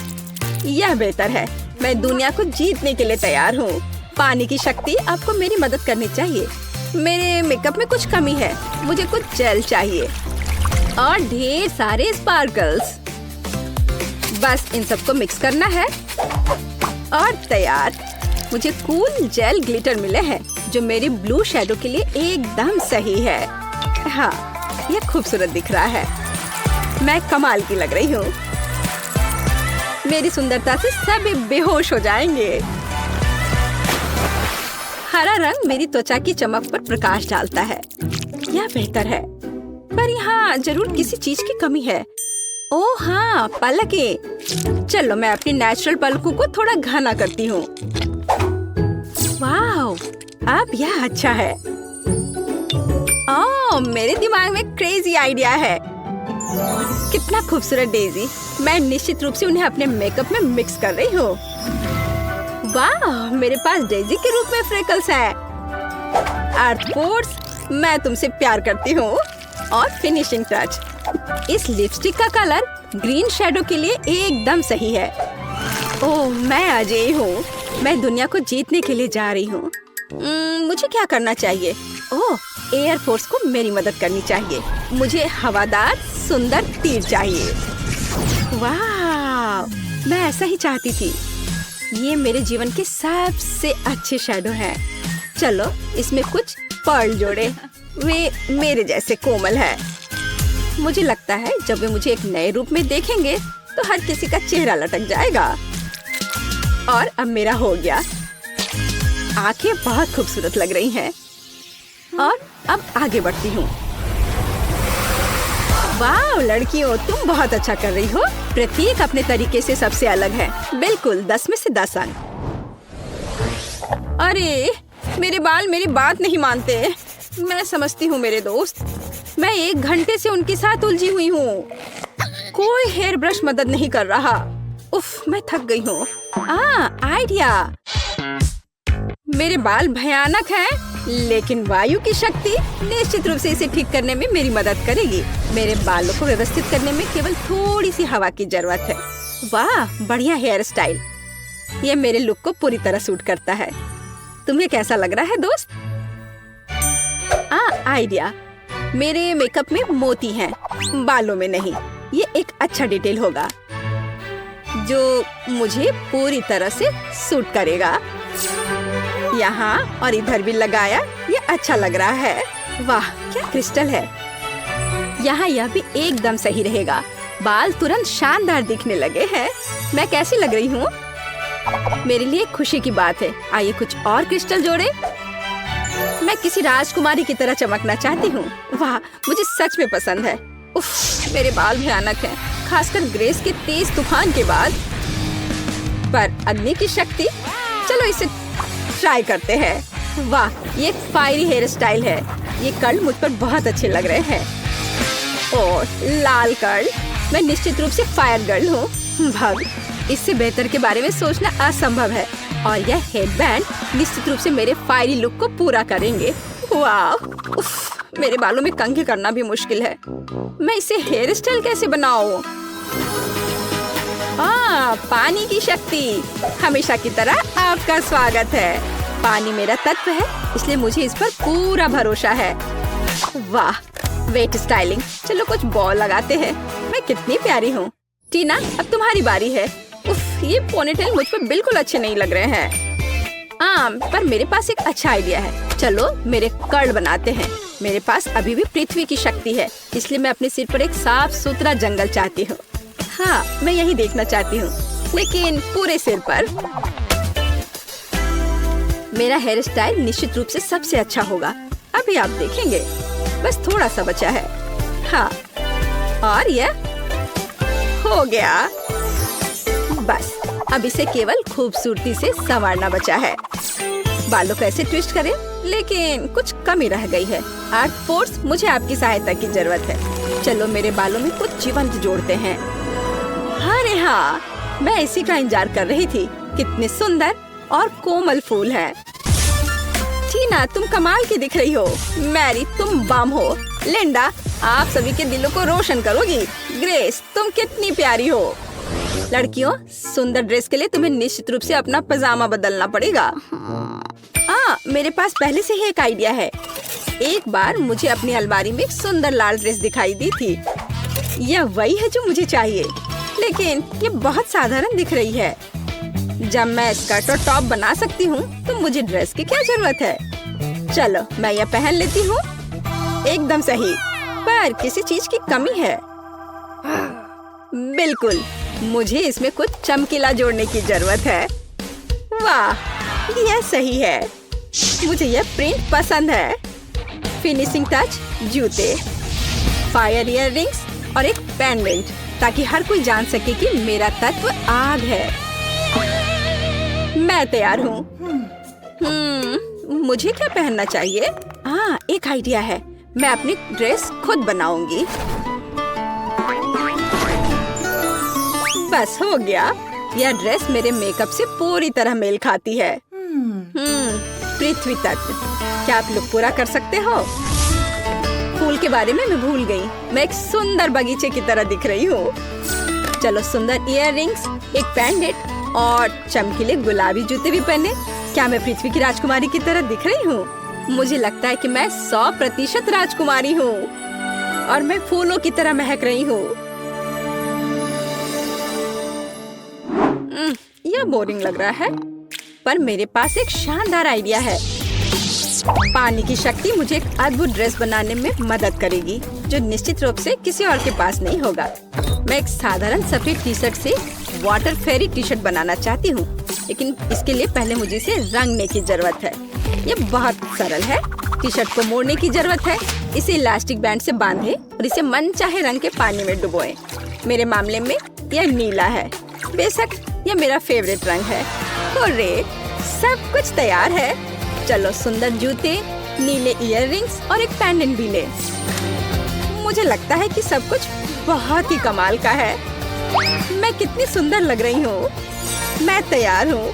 यह बेहतर है। मैं दुनिया को जीतने के लिए तैयार हूँ। पानी की शक्ति आपको मेरी मदद करनी चाहिए। मेरे मेकअप में कुछ कमी है, मुझे कुछ जेल चाहिए और ढेर सारे स्पार्कल्स। बस इन सबको मिक्स करना है और तैयार। मुझे कूल जेल ग्लिटर मिले हैं जो मेरी ब्लू शैडो के लिए एकदम सही है। हाँ, यह खूबसूरत दिख रहा है। मैं कमाल की लग रही हूँ। मेरी सुंदरता से सभी बेहोश हो जाएंगे। हरा रंग मेरी त्वचा की चमक पर प्रकाश डालता है। यह बेहतर है, पर यहाँ जरूर किसी चीज की कमी है। ओह हाँ, पलकें। चलो मैं अपनी नेचुरल पलकों को थोड़ा घना करती हूँ। वाह, अब यह अच्छा है। ओह, मेरे दिमाग में क्रेजी आइडिया है। कितना खूबसूरत डेजी। मैं निश्चित रूप से उन्हें अपने मेकअप में मिक्स कर रही हूँ। वाह, मेरे पास डेजी के रूप में फ्रेकल्स हैं। आर्टपोर्ट्स, मैं तुमसे प्यार करती हूँ। और फिनिशिंग टच। इस लिपस्टिक का कलर ग्रीन शैडो के लिए एकदम सही है। ओह, मैं अजय हूँ। मैं दुनिया को जीतने के लिए जा रही हूँ। मुझे क्या करना चाहिए? ओह, एयर फोर्स को मेरी मदद करनी चाहिए। मुझे हवादार सुंदर तीर चाहिए। वाह, मैं ऐसा ही चाहती थी। ये मेरे जीवन के सबसे अच्छे शैडो हैं। चलो इसमें कुछ पर्ल जोड़े। वे मेरे जैसे कोमल है। मुझे लगता है जब वे मुझे एक नए रूप में देखेंगे तो हर किसी का चेहरा लटक जाएगा। और अब मेरा हो गया। आंखें बहुत खूबसूरत लग रही हैं। और अब आगे बढ़ती हूँ। वाह लड़कियों, तुम बहुत अच्छा कर रही हो। प्रत्येक अपने तरीके से सबसे अलग है। बिल्कुल 10 में से 10 अंक। अरे मेरे बाल मेरी बात नहीं मानते। मैं समझती हूँ मेरे दोस्त, मैं 1 घंटे से उनके साथ उलझी हुई हूँ। कोई हेयर ब्रश मदद नहीं कर रहा। उफ, मैं थक गई हूँ। आइडिया। मेरे बाल भयानक हैं, लेकिन वायु की शक्ति निश्चित रूप से इसे ठीक करने में मेरी मदद करेगी। मेरे बालों को व्यवस्थित करने में केवल थोड़ी सी हवा की जरूरत है। वाह, बढ़िया हेयर स्टाइल। ये मेरे लुक को पूरी तरह सूट करता है। तुम्हें कैसा लग रहा है दोस्त? आइडिया। मेरे मेकअप में मोती हैं, बालों में नहीं। ये एक अच्छा डिटेल होगा जो मुझे पूरी तरह से सूट करेगा। यहाँ और इधर भी लगाया, ये अच्छा लग रहा है। वाह, क्या क्रिस्टल है। यहाँ यह भी एकदम सही रहेगा। बाल तुरंत शानदार दिखने लगे हैं। मैं कैसी लग रही हूँ? मेरे लिए खुशी की बात है। आइए कुछ और क्रिस्टल जोड़े। मैं किसी राजकुमारी की तरह चमकना चाहती हूँ। वाह, मुझे सच में पसंद है। उफ, मेरे बाल भयानक हैं, खासकर ग्रेस के तेज तूफान के बाद। पर अग्नि की शक्ति, चलो इसे ट्राई करते हैं। वाह, ये एक फायरी हेयर स्टाइल है। ये कर्ल मुझ पर बहुत अच्छे लग रहे हैं। और लाल कर्ल, मैं निश्चित रूप से फायर गर्ल हूँ। भाग, इससे बेहतर के बारे में सोचना असंभव है। और यह हेडबैंड निश्चित रूप से मेरे फायरी लुक को पूरा करेंगे। वाह, उफ, मेरे बालों में कंघी करना भी मुश्किल है। मैं इसे हेयर स्टाइल कैसे बनाऊं? पानी की शक्ति, हमेशा की तरह आपका स्वागत है। पानी मेरा तत्व है, इसलिए मुझे इस पर पूरा भरोसा है। वाह, वेट स्टाइलिंग। चलो कुछ बॉल लगाते हैं। मैं कितनी प्यारी हूँ। टीना, अब तुम्हारी बारी है। उफ, ये पोनीटेल मुझ पर बिल्कुल अच्छे नहीं लग रहे हैं। पर मेरे पास एक अच्छा आइडिया है। चलो मेरे कर्ल बनाते हैं। मेरे पास अभी भी पृथ्वी की शक्ति है, इसलिए मैं अपने सिर पर एक साफ सुथरा जंगल चाहती हूँ। हाँ, मैं यही देखना चाहती हूँ, लेकिन पूरे सिर पर। मेरा हेयर स्टाइल निश्चित रूप से सबसे अच्छा होगा। अभी आप देखेंगे। बस थोड़ा सा बचा है। हाँ, और यह हो गया। अब इसे केवल खूबसूरती से संवारना बचा है। बालों को ऐसे ट्विस्ट करें, लेकिन कुछ कमी रह गई है। आर्ट फोर्स, मुझे आपकी सहायता की जरूरत है। चलो मेरे बालों में कुछ जीवंत जोड़ते हैं। अरे हाँ, मैं इसी का इंतजार कर रही थी। कितने सुंदर और कोमल फूल हैं। टीना, तुम कमाल की दिख रही हो। मैरी, तुम बम हो। लिंडा, आप सभी के दिलों को रोशन करोगी। ग्रेस, तुम कितनी प्यारी हो। लड़कियों, सुंदर ड्रेस के लिए तुम्हें निश्चित रूप से अपना पजामा बदलना पड़ेगा। मेरे पास पहले से ही एक आइडिया है। एक बार मुझे अपनी अलमारी में एक सुंदर लाल ड्रेस दिखाई दी थी। यह वही है जो मुझे चाहिए, लेकिन ये बहुत साधारण दिख रही है। जब मैं स्कर्ट और टॉप बना सकती हूँ, तो मुझे ड्रेस की क्या जरूरत है। चलो मैं यह पहन लेती हूँ। एकदम सही, पर किसी चीज की कमी है। बिल्कुल, मुझे इसमें कुछ चमकीला जोड़ने की जरूरत है। वाह, यह सही है। मुझे यह प्रिंट पसंद है। फिनिशिंग टच, जूते, फायर इयररिंग्स और एक पेंडेंट, ताकि हर कोई जान सके कि मेरा तत्व आग है। मैं तैयार हूँ। मुझे क्या पहनना चाहिए? एक आइडिया है। मैं अपनी ड्रेस खुद बनाऊंगी। बस हो गया। यह ड्रेस मेरे मेकअप से पूरी तरह मेल खाती है। पृथ्वी तत्व, क्या आप लोग पूरा कर सकते हो? फूल के बारे में मैं भूल गई। मैं एक सुंदर बगीचे की तरह दिख रही हूँ। चलो सुंदर इयररिंग्स, एक पेंडेंट और चमकीले गुलाबी जूते भी पहने। क्या मैं पृथ्वी की राजकुमारी की तरह दिख रही हूँ? मुझे लगता है कि मैं 100% राजकुमारी हूँ और मैं फूलों की तरह महक रही हूँ। यह बोरिंग लग रहा है, पर मेरे पास एक शानदार आइडिया है। पानी की शक्ति मुझे एक अद्भुत ड्रेस बनाने में मदद करेगी, जो निश्चित रूप से किसी और के पास नहीं होगा। मैं एक साधारण सफेद टी शर्ट से वाटर फेरी टी शर्ट बनाना चाहती हूँ, लेकिन इसके लिए पहले मुझे इसे रंगने की जरूरत है। ये बहुत सरल है। टी शर्ट को मोड़ने की जरूरत है। इसे इलास्टिक बैंड से बांधे और इसे मनचाहे रंग के पानी में डुबोएं। मेरे मामले में यह नीला है। बेशक यह मेरा फेवरेट रंग है। हुर्रे, सब कुछ तैयार है। चलो सुंदर जूते, नीले इयररिंग्स और एक पेंडेंट भी ले। मुझे लगता है कि सब कुछ बहुत ही कमाल का है। मैं कितनी सुंदर लग रही हूँ। मैं तैयार हूँ।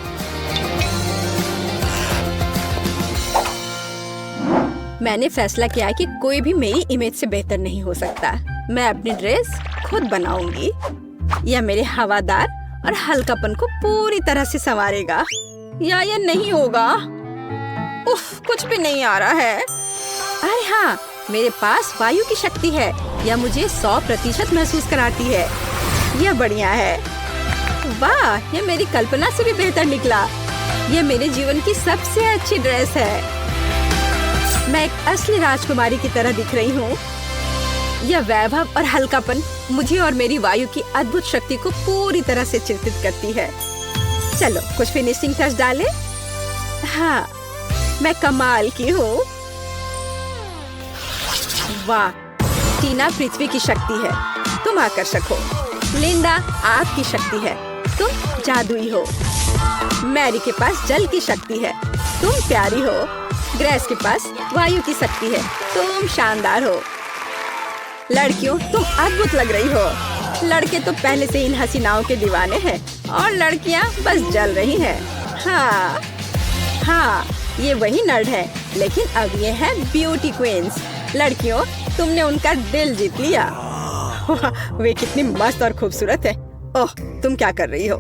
मैंने फैसला किया कि कोई भी मेरी इमेज से बेहतर नहीं हो सकता। मैं अपनी ड्रेस खुद बनाऊंगी। यह मेरे हवादार और हल्कापन को पूरी तरह से संवारेगा। या यह नहीं होगा? उफ, कुछ भी नहीं आ रहा है। अरे हाँ, मेरे पास वायु की शक्ति है। यह मुझे 100% महसूस कराती है। यह बढ़िया है। वाह, यह मेरी कल्पना से भी बेहतर निकला। यह मेरे जीवन की सबसे अच्छी ड्रेस है। मैं एक असली राजकुमारी की तरह दिख रही हूँ। यह वैभव और हल्कापन मुझे और मेरी वायु की अद्भुत शक्ति को पूरी तरह से चिंतित करती है। चलो कुछ फिनिशिंग टच डालें। हाँ, मैं कमाल की हूँ। वाह, टीना पृथ्वी की शक्ति है, तुम आकर्षक हो। लिंडा आपकी शक्ति है, तुम जादुई हो। मैरी के पास जल की शक्ति है, तुम प्यारी हो। ग्रेस के पास वायु की शक्ति है, तुम शानदार हो। लड़कियों, तुम अद्भुत लग रही हो। लड़के तो पहले से इन हसीनाओं के दीवाने हैं और लड़कियां बस जल रही हैं। हाँ, ये वही नर्ड है, लेकिन अब ये है ब्यूटी क्वींस। लड़कियों, तुमने उनका दिल जीत लिया। वे कितनी मस्त और खूबसूरत है। ओह, तुम क्या कर रही हो?